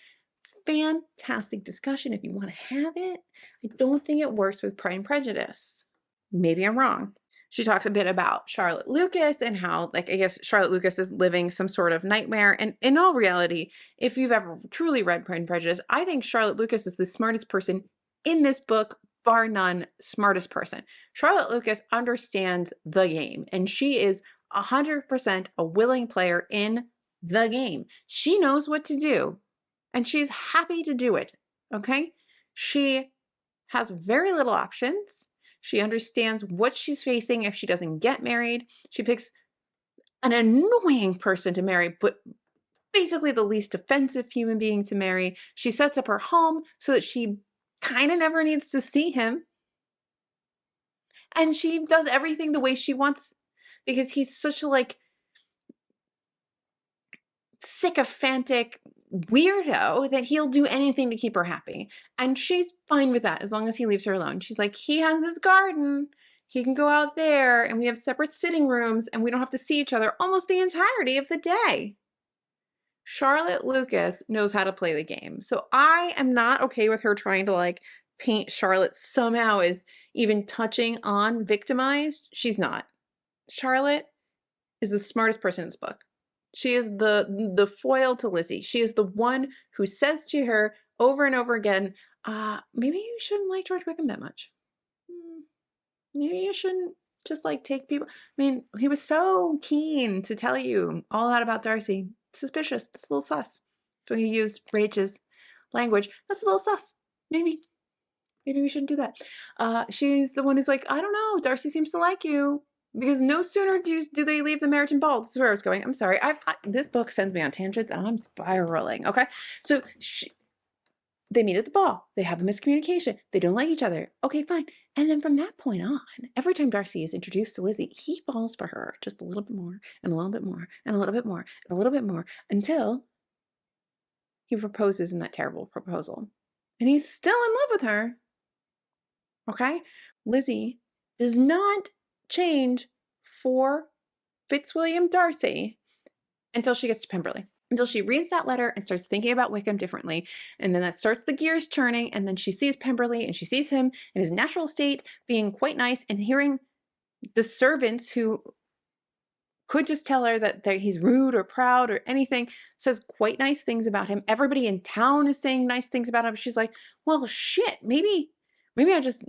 Fantastic discussion if you want to have it. I don't think it works with Pride and Prejudice. Maybe I'm wrong. She talks a bit about Charlotte Lucas and how, like, I guess Charlotte Lucas is living some sort of nightmare. And in all reality, if you've ever truly read Pride and Prejudice, I think Charlotte Lucas is the smartest person in this book, bar none, smartest person. Charlotte Lucas understands the game, and she is 100% a willing player in the game. She knows what to do, and she's happy to do it, okay? She has very little options. She understands what she's facing if she doesn't get married. She picks an annoying person to marry, but basically the least offensive human being to marry. She sets up her home so that she kind of never needs to see him. And she does everything the way she wants because he's such a, like, sycophantic weirdo that he'll do anything to keep her happy. And she's fine with that as long as he leaves her alone. She's like, he has his garden. He can go out there and we have separate sitting rooms and we don't have to see each other almost the entirety of the day. Charlotte Lucas knows how to play the game. So I am not okay with her trying to, like, paint Charlotte somehow as even touching on victimized. She's not. Charlotte is the smartest person in this book. She is the foil to Lizzie. She is the one who says to her over and over again, maybe you shouldn't like George Wickham that much. Maybe you shouldn't just, like, take people. I mean, he was so keen to tell you all that about Darcy. Suspicious. That's a little sus. So he used Rachel's language. That's a little sus. Maybe we shouldn't do that. She's the one who's like, I don't know. Darcy seems to like you. Because no sooner do they leave the Meryton Ball. This is where I was going. I'm sorry. This book sends me on tangents and I'm spiraling. Okay. So they meet at the ball. They have a miscommunication. They don't like each other. Okay, fine. And then from that point on, every time Darcy is introduced to Lizzie, he falls for her just a little bit more and a little bit more and a little bit more and a little bit more until he proposes in that terrible proposal. And he's still in love with her. Okay. Lizzie does not change for Fitzwilliam Darcy until she gets to Pemberley, until she reads that letter and starts thinking about Wickham differently. And then that starts the gears turning. And then she sees Pemberley and she sees him in his natural state being quite nice and hearing the servants who could just tell her that he's rude or proud or anything, says quite nice things about him. Everybody in town is saying nice things about him. She's like, well, shit, maybe I just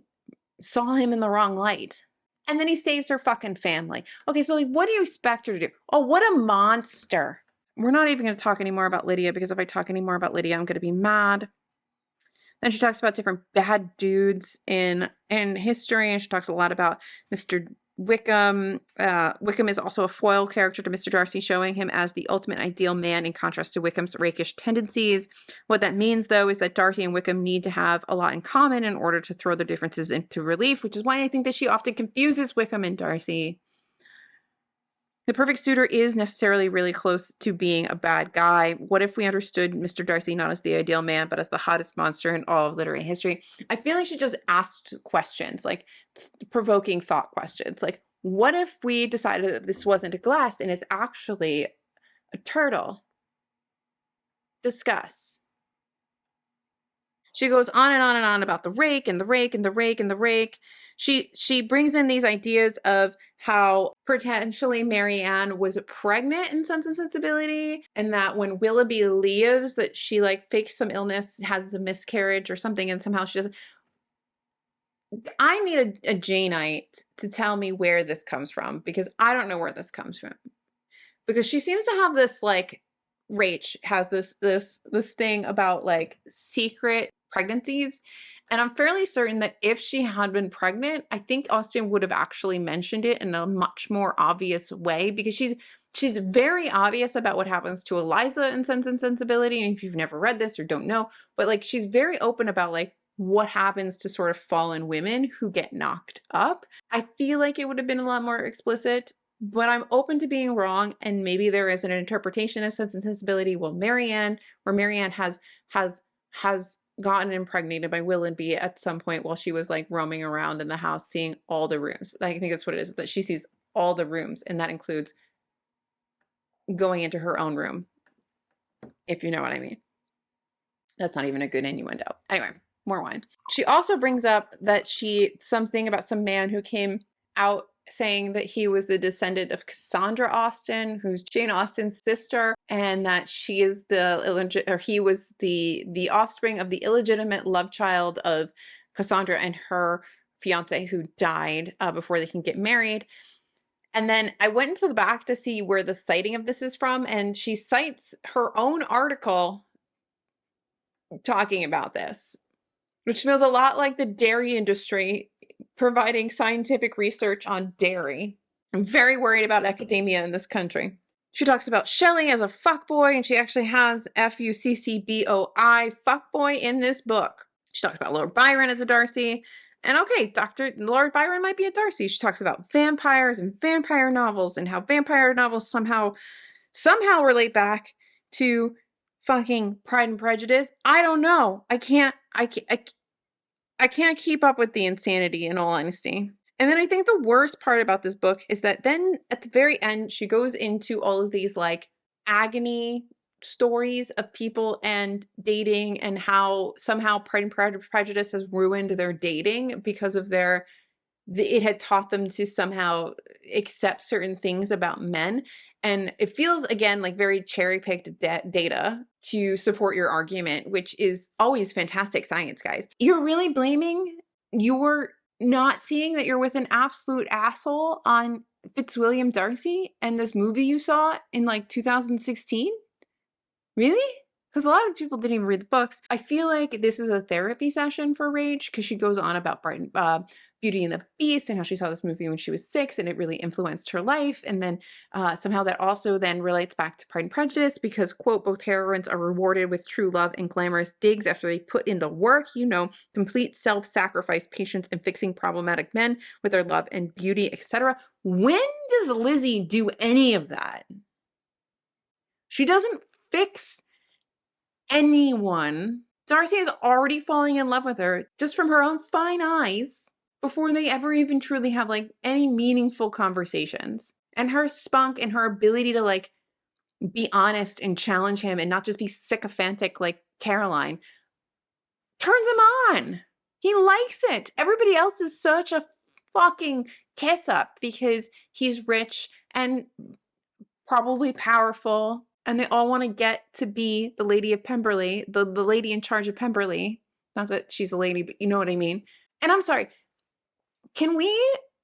saw him in the wrong light. And then he saves her fucking family. Okay, so, like, what do you expect her to do? Oh, what a monster. We're not even going to talk anymore about Lydia, because if I talk anymore about Lydia, I'm going to be mad. Then she talks about different bad dudes in history, and she talks a lot about Mr. Wickham. Wickham is also a foil character to Mr. Darcy, showing him as the ultimate ideal man in contrast to Wickham's rakish tendencies. What that means, though, is that Darcy and Wickham need to have a lot in common in order to throw their differences into relief, which is why I think that she often confuses Wickham and Darcy. The perfect suitor is necessarily really close to being a bad guy. What if we understood Mr. Darcy not as the ideal man, but as the hottest monster in all of literary history? I feel like she just asked questions, like provoking thought questions. Like, what if we decided that this wasn't a glass and it's actually a turtle? Discuss. She goes on and on and on about the rake and the rake and the rake and the rake. She brings in these ideas of how potentially Marianne was pregnant in Sense and Sensibility, and that when Willoughby leaves, that she, like, fakes some illness, has a miscarriage or something, and somehow she doesn't. I need a Janeite to tell me where this comes from, because I don't know where this comes from. Because she seems to have this, like, Rach has this thing about, like, secret pregnancies. And I'm fairly certain that if she had been pregnant, I think Austen would have actually mentioned it in a much more obvious way, because she's She's very obvious about what happens to Eliza in Sense and Sensibility. And if you've never read this or don't know, but like she's very open about like what happens to sort of fallen women who get knocked up. I feel like it would have been a lot more explicit, but I'm open to being wrong. And maybe there is an interpretation of Sense and Sensibility. Well, Marianne has gotten impregnated by Willoughby at some point while she was like roaming around in the house, seeing all the rooms. I think that's what it is, that she sees all the rooms, and that includes going into her own room, if you know what I mean. That's not even a good innuendo. Anyway, more wine. She also brings up that something about some man who came out saying that he was a descendant of Cassandra Austen, who's Jane Austen's sister, and that he was the offspring of the illegitimate love child of Cassandra and her fiance, who died before they can get married. And then I went into the back to see where the citing of this is from, and she cites her own article talking about this, which feels a lot like the dairy industry providing scientific research on dairy. I'm very worried about academia in this country. She talks about Shelley as a fuckboy, and she actually has Fuccboi, fuckboy, in this book. She talks about Lord Byron as a Darcy. And okay, Lord Byron might be a Darcy. She talks about vampires and vampire novels and how vampire novels somehow relate back to fucking Pride and Prejudice. I don't know. I can't keep up with the insanity, in all honesty. And then I think the worst part about this book is that then at the very end, she goes into all of these like agony stories of people and dating, and how somehow Pride and Prejudice has ruined their dating because of it had taught them to somehow accept certain things about men. And it feels, again, like very cherry-picked data to support your argument, which is always fantastic science, guys. You're really blaming your not seeing that you're with an absolute asshole on Fitzwilliam Darcy and this movie you saw in like 2016? Really? Because a lot of people didn't even read the books. I feel like this is a therapy session for Rach, because she goes on about Beauty and the Beast and how she saw this movie when she was 6 and it really influenced her life. And then somehow that also then relates back to Pride and Prejudice, because, quote, both heroines are rewarded with true love and glamorous digs after they put in the work, complete self-sacrifice, patience, and fixing problematic men with their love and beauty, etc. When does Lizzie do any of that? She doesn't fix anyone. Darcy is already falling in love with her just from her own fine eyes before they ever even truly have like any meaningful conversations. And her spunk and her ability to like be honest and challenge him and not just be sycophantic like Caroline turns him on. He likes it. Everybody else is such a fucking kiss up because he's rich and probably powerful, and they all want to get to be the lady of Pemberley, the lady in charge of Pemberley. Not that she's a lady, but you know what I mean. And I'm sorry, can we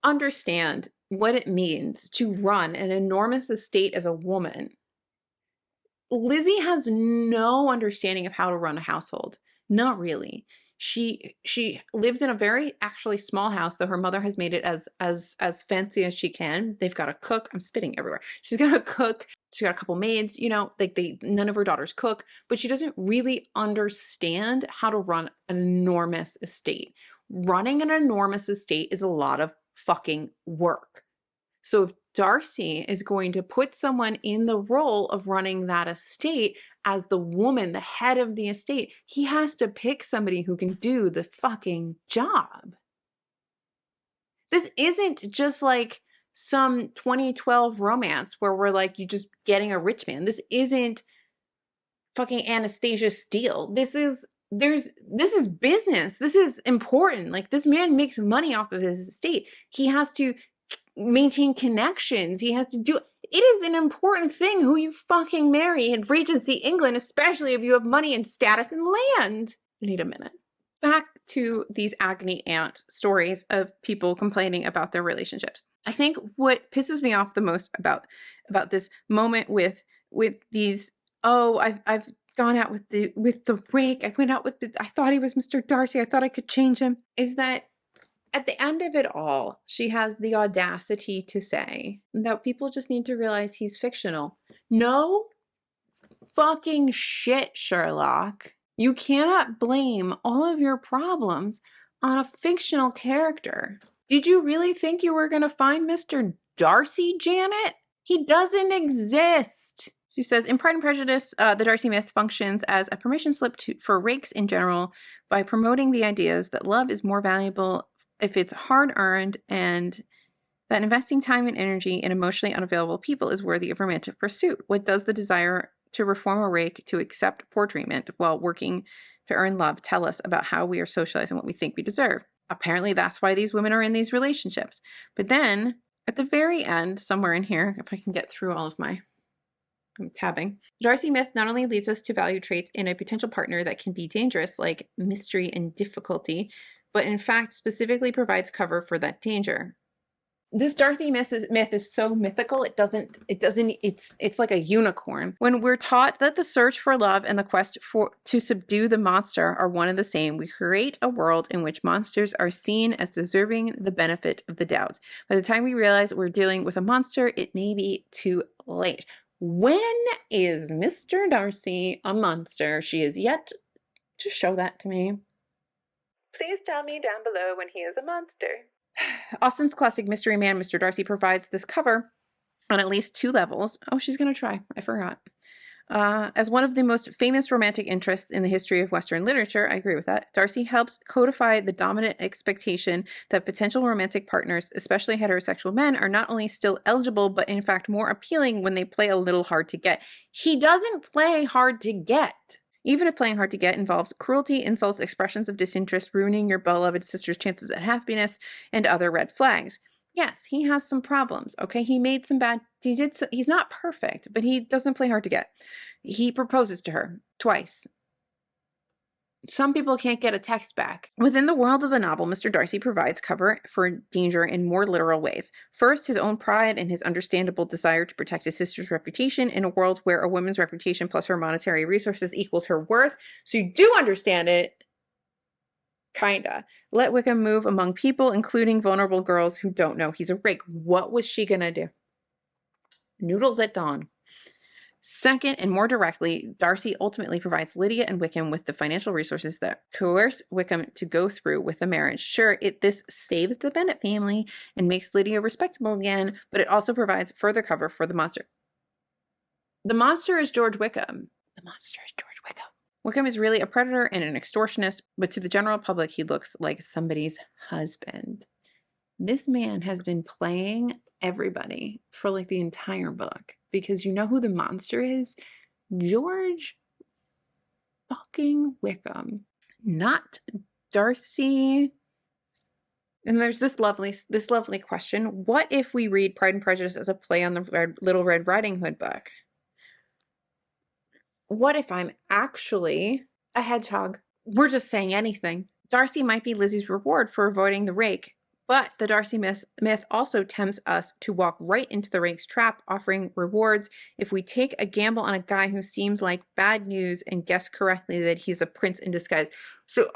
understand what it means to run an enormous estate as a woman? Lizzie has no understanding of how to run a household. Not really. She lives in a very actually small house, though her mother has made it as fancy as she can. They've got a cook. I'm spitting everywhere. She's got a cook. She's got a couple maids, none of her daughters cook, but she doesn't really understand how to run an enormous estate. Running an enormous estate is a lot of fucking work. So if Darcy is going to put someone in the role of running that estate as the woman, the head of the estate, he has to pick somebody who can do the fucking job. This isn't just like some 2012 romance where we're like, you just getting a rich man. This isn't fucking Anastasia Steele. This is business. This is important. Like, this man makes money off of his estate. He has to maintain connections. He has to do, it is an important thing who you fucking marry in Regency England, especially if you have money and status and land. I need a minute. Back to these agony aunt stories of people complaining about their relationships. I think what pisses me off the most about this moment with these, I've gone out with the rake. I went out with I thought he was Mr. Darcy. I thought I could change him. Is that At the end of it all, she has the audacity to say that people just need to realize he's fictional. No fucking shit, Sherlock. You cannot blame all of your problems on a fictional character. Did you really think you were going to find Mr. Darcy, Janet? He doesn't exist. She says, in Pride and Prejudice, the Darcy myth functions as a permission slip for rakes in general by promoting the ideas that love is more valuable if it's hard-earned and that investing time and energy in emotionally unavailable people is worthy of romantic pursuit. What does the desire to reform a rake to accept poor treatment while working to earn love tell us about how we are socialized and what we think we deserve? Apparently, that's why these women are in these relationships. But then, at the very end, somewhere in here, if I can get through all of my tabbing, the Darcy myth not only leads us to value traits in a potential partner that can be dangerous, like mystery and difficulty, but in fact specifically provides cover for that danger. This Darcy myth is so mythical, it's like a unicorn. When we're taught that the search for love and the quest to subdue the monster are one and the same, we create a world in which monsters are seen as deserving the benefit of the doubt. By the time we realize we're dealing with a monster, it may be too late. When is Mr. Darcy a monster? She is yet to show that to me. Please tell me down below when he is a monster. Austen's classic mystery man, Mr. Darcy, provides this cover on at least 2 levels. Oh, she's going to try. I forgot. As one of the most famous romantic interests in the history of Western literature, I agree with that, Darcy helps codify the dominant expectation that potential romantic partners, especially heterosexual men, are not only still eligible, but in fact more appealing when they play a little hard to get. He doesn't play hard to get. Even if playing hard to get involves cruelty, insults, expressions of disinterest, ruining your beloved sister's chances at happiness, and other red flags. Yes, he has some problems, okay? He's not perfect, but he doesn't play hard to get. He proposes to her twice. Some people can't get a text back. Within the world of the novel, Mr. Darcy provides cover for danger in more literal ways. First, his own pride and his understandable desire to protect his sister's reputation in a world where a woman's reputation plus her monetary resources equals her worth. So you do understand it. Kinda. Let Wickham move among people, including vulnerable girls who don't know he's a rake. What was she gonna do? Noodles at dawn. Second, and more directly, Darcy ultimately provides Lydia and Wickham with the financial resources that coerce Wickham to go through with the marriage. Sure, this saves the Bennet family and makes Lydia respectable again, but it also provides further cover for the monster. The monster is George Wickham. The monster is George Wickham. Wickham is really a predator and an extortionist, but to the general public, he looks like somebody's husband. This man has been playing everybody for like the entire book. Because you know who the monster is? George fucking Wickham. Not Darcy. And there's this lovely question. What if we read Pride and Prejudice as a play on the Little Red Riding Hood book? What if I'm actually a hedgehog? We're just saying anything. Darcy might be Lizzie's reward for avoiding the rake. But the Darcy myth also tempts us to walk right into the rake's trap, offering rewards if we take a gamble on a guy who seems like bad news and guess correctly that he's a prince in disguise. So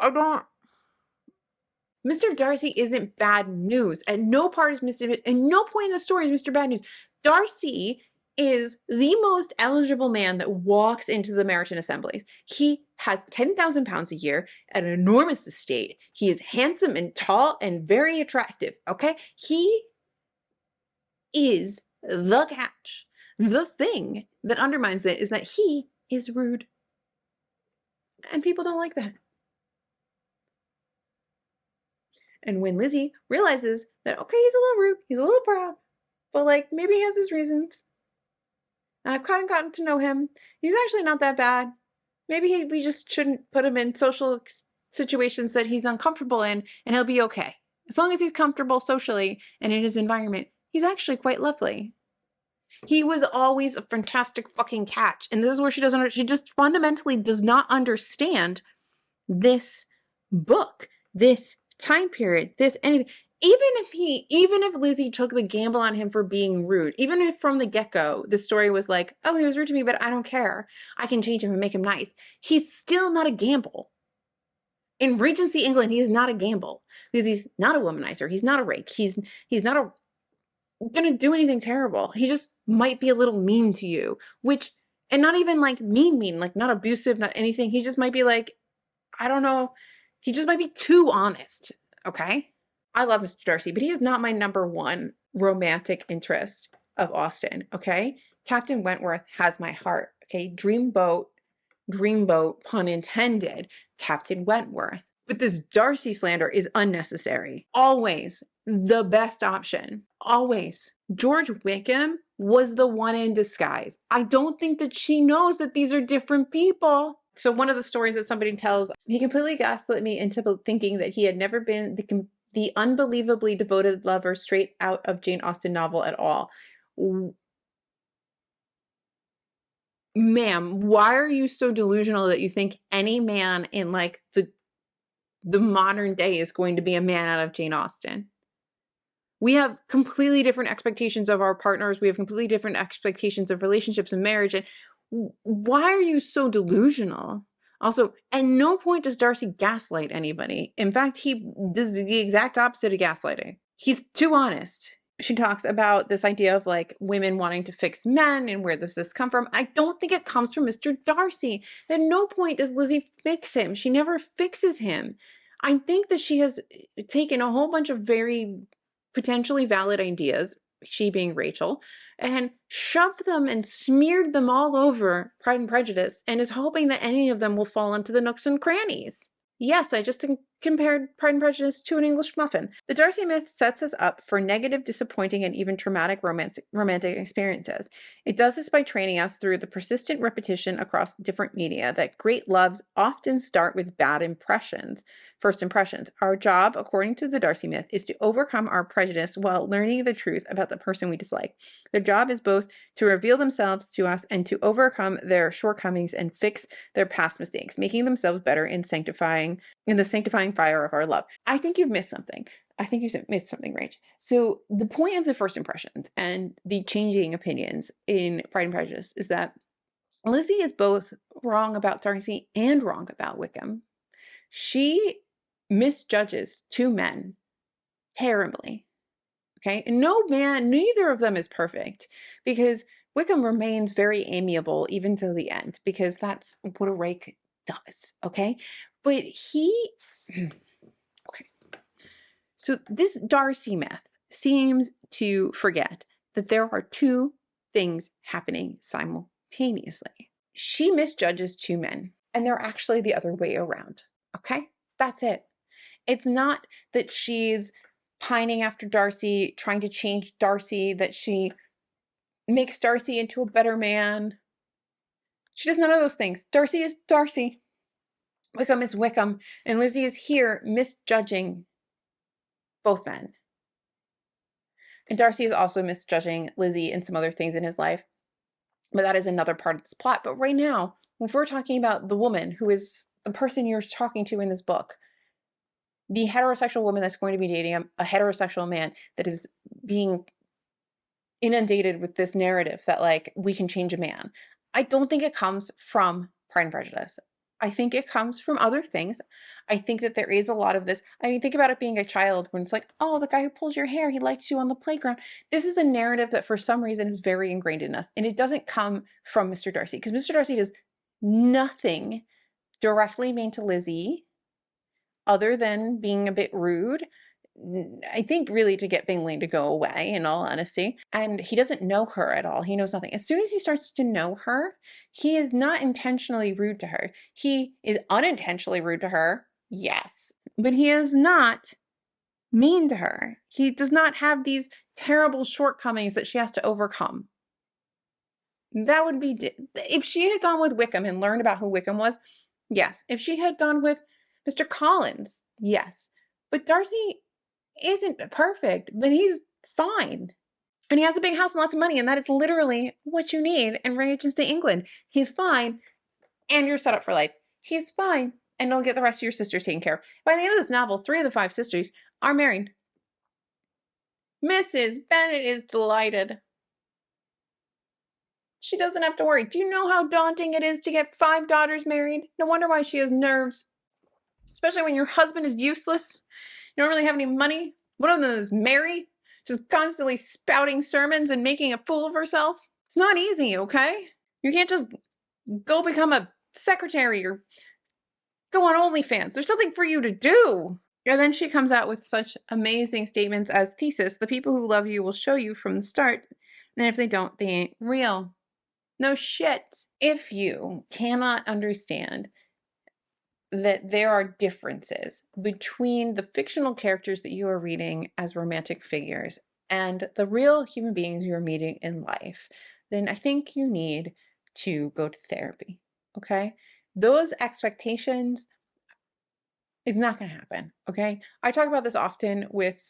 Mr. Darcy isn't bad news. At no point in the story is Mr. Bad News. Darcy is the most eligible man that walks into the Meryton assemblies. He has 10,000 pounds a year, an enormous estate. He is handsome and tall and very attractive, okay? He is the catch. The thing that undermines it is that he is rude. And people don't like that. And when Lizzie realizes that, okay, he's a little rude, he's a little proud, but like maybe he has his reasons. And I've kind of gotten to know him. He's actually not that bad. Maybe we just shouldn't put him in social situations that he's uncomfortable in, and he'll be okay. As long as he's comfortable socially and in his environment, he's actually quite lovely. He was always a fantastic fucking catch. And this is where she just fundamentally does not understand this book, this time period, this anything. Even if Lizzie took the gamble on him for being rude, even if from the get-go the story was like, oh, he was rude to me, but I don't care. I can change him and make him nice. He's still not a gamble. In Regency England, he is not a gamble because he's not a womanizer. He's not a rake. He's not gonna do anything terrible. He just might be a little mean to you, and not even like mean, like not abusive, not anything. He just might be like, I don't know. He just might be too honest. Okay. I love Mr. Darcy, but he is not my number one romantic interest of Austen. Okay. Captain Wentworth has my heart. Okay. Dreamboat, pun intended, Captain Wentworth. But this Darcy slander is unnecessary. Always the best option. Always. George Wickham was the one in disguise. I don't think that she knows that these are different people. So one of the stories that somebody tells, he completely gaslit me into thinking that he had never been the unbelievably devoted lover straight out of Jane Austen novel at all. Ma'am, why are you so delusional that you think any man in like the modern day is going to be a man out of Jane Austen? We have completely different expectations of our partners. We have completely different expectations of relationships and marriage. And why are you so delusional? Also, at no point does Darcy gaslight anybody. In fact, he does the exact opposite of gaslighting. He's too honest. She talks about this idea of like women wanting to fix men and where does this come from? I don't think it comes from Mr. Darcy. At no point does Lizzie fix him. She never fixes him. I think that she has taken a whole bunch of very potentially valid ideas, she being Rachel, and shoved them and smeared them all over Pride and Prejudice and is hoping that any of them will fall into the nooks and crannies. Yes, I just compared Pride and Prejudice to an English muffin. The Darcy myth sets us up for negative, disappointing, and even traumatic romantic experiences. It does this by training us through the persistent repetition across different media that great loves often start with bad first impressions. Our job, according to the Darcy myth, is to overcome our prejudice while learning the truth about the person we dislike. Their job is both to reveal themselves to us and to overcome their shortcomings and fix their past mistakes, making themselves better in the sanctifying fire of our love. I think you've missed something. I think you missed something, Rach. So the point of the first impressions and the changing opinions in Pride and Prejudice is that Lizzie is both wrong about Darcy and wrong about Wickham. She misjudges two men terribly. Okay. And neither of them is perfect because Wickham remains very amiable even to the end because that's what a rake does. Okay. But okay. So this Darcy myth seems to forget that there are two things happening simultaneously. She misjudges two men and they're actually the other way around. Okay. That's it. It's not that she's pining after Darcy, trying to change Darcy, that she makes Darcy into a better man. She does none of those things. Darcy is Darcy. Wickham is Wickham. And Lizzie is here misjudging both men. And Darcy is also misjudging Lizzie and some other things in his life. But that is another part of this plot. But right now, if we're talking about the woman who is the person you're talking to in this book, the heterosexual woman that's going to be dating a heterosexual man that is being inundated with this narrative that like we can change a man. I don't think it comes from Pride and Prejudice. I think it comes from other things. I think that there is a lot of this. I mean, think about it being a child when it's like, oh, the guy who pulls your hair, he likes you on the playground. This is a narrative that for some reason is very ingrained in us. And it doesn't come from Mr. Darcy because Mr. Darcy does nothing directly mean to Lizzie other than being a bit rude. I think really to get Bingley to go away, in all honesty. And he doesn't know her at all. He knows nothing. As soon as he starts to know her, he is not intentionally rude to her. He is unintentionally rude to her, yes. But he is not mean to her. He does not have these terrible shortcomings that she has to overcome. That would be, if she had gone with Wickham and learned about who Wickham was, yes. If she had gone with Mr. Collins, yes. But Darcy isn't perfect, but he's fine. And he has a big house and lots of money, and that is literally what you need in Regency England. He's fine, and you're set up for life. He's fine, and you'll get the rest of your sisters taken care of. By the end of this novel, 3 of the 5 sisters are married. Mrs. Bennet is delighted. She doesn't have to worry. Do you know how daunting it is to get 5 daughters married? No wonder why she has nerves. especially when your husband is useless. You don't really have any money. One of them is Mary, just constantly spouting sermons and making a fool of herself. It's not easy, okay? You can't just go become a secretary or go on OnlyFans. There's nothing for you to do. And then she comes out with such amazing statements as thesis. The people who love you will show you from the start. And if they don't, they ain't real. No shit. If you cannot understand that there are differences between the fictional characters that you are reading as romantic figures and the real human beings you're meeting in life, then I think you need to go to therapy, okay? Those expectations is not going to happen, okay? I talk about this often with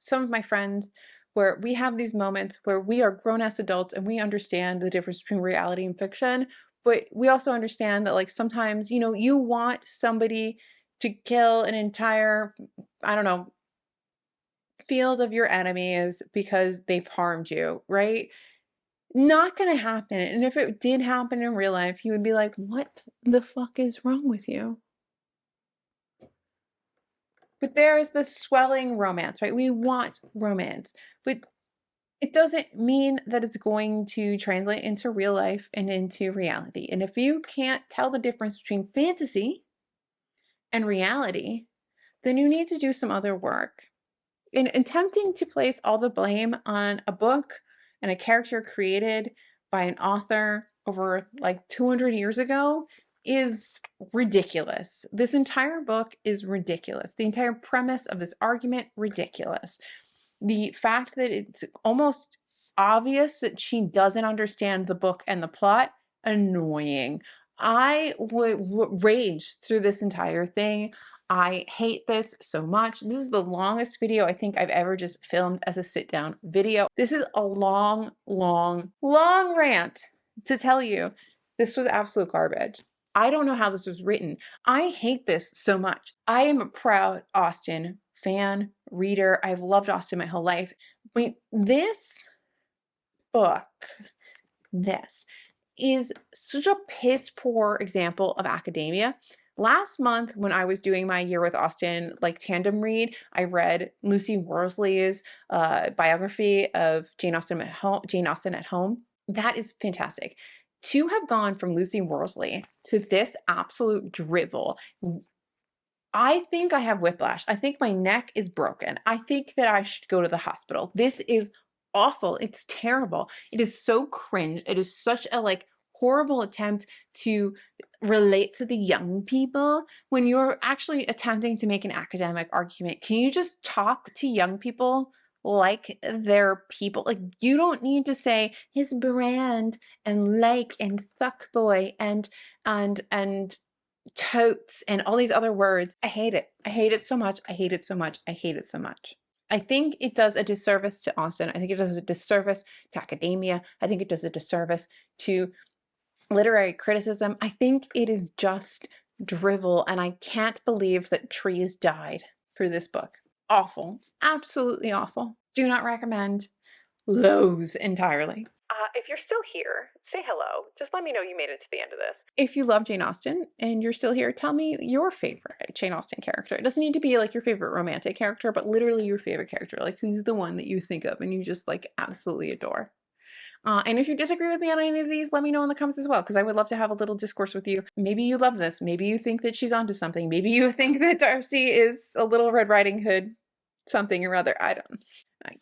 some of my friends where we have these moments where we are grown-ass adults and we understand the difference between reality and fiction, but we also understand that, like, sometimes, you want somebody to kill an entire, I don't know, field of your enemies because they've harmed you, right? Not going to happen. And if it did happen in real life, you would be like, what the fuck is wrong with you? But there is this swelling romance, right? We want romance, but it doesn't mean that it's going to translate into real life and into reality. And if you can't tell the difference between fantasy and reality, then you need to do some other work. In attempting to place all the blame on a book and a character created by an author over like 200 years ago is ridiculous. This entire book is ridiculous. The entire premise of this argument, ridiculous. The fact that it's almost obvious that she doesn't understand the book and the plot, annoying. I would rage through this entire thing. I hate this so much. This is the longest video I think I've ever just filmed as a sit-down video. This is a long, long, long rant to tell you this was absolute garbage. I don't know how this was written. I hate this so much. I am a proud Austen fan, reader. I've loved Austen my whole life. But this book, this is such a piss poor example of academia. Last month, when I was doing my Year with Austen like tandem read, I read Lucy Worsley's biography of Jane Austen at Home. That is fantastic. To have gone from Lucy Worsley to this absolute drivel, I think I have whiplash. I think my neck is broken. I think that I should go to the hospital. This is awful. It's terrible. It is so cringe. It is such a horrible attempt to relate to the young people when you're actually attempting to make an academic argument. Can you just talk to young people like they're people? Like, you don't need to say his brand and and fuckboy and totes and all these other words. I hate it. I hate it so much. I hate it so much. I hate it so much. I think it does a disservice to Austen. I think it does a disservice to academia. I think it does a disservice to literary criticism. I think it is just drivel, and I can't believe that trees died for this book. Awful. Absolutely awful. Do not recommend. Loathe entirely. If you're still here, say hello. Just let me know you made it to the end of this. If you love Jane Austen and you're still here, tell me your favorite Jane Austen character. It doesn't need to be like your favorite romantic character, but literally your favorite character. Like, who's the one that you think of and you just absolutely adore? And if you disagree with me on any of these, let me know in the comments as well, because I would love to have a little discourse with you. Maybe you love this. Maybe you think that she's onto something. Maybe you think that Darcy is a little Red Riding Hood something or other. I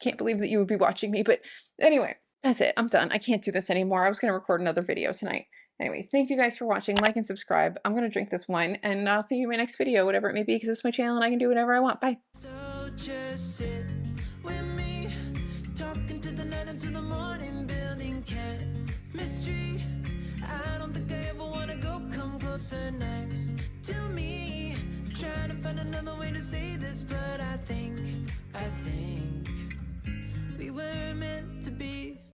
can't believe that you would be watching me. But anyway, that's it. I'm done. I can't do this anymore. I was going to record another video tonight. Anyway, thank you guys for watching. Like and subscribe. I'm going to drink this wine, and I'll see you in my next video, whatever it may be, because it's my channel and I can do whatever I want. Bye. So just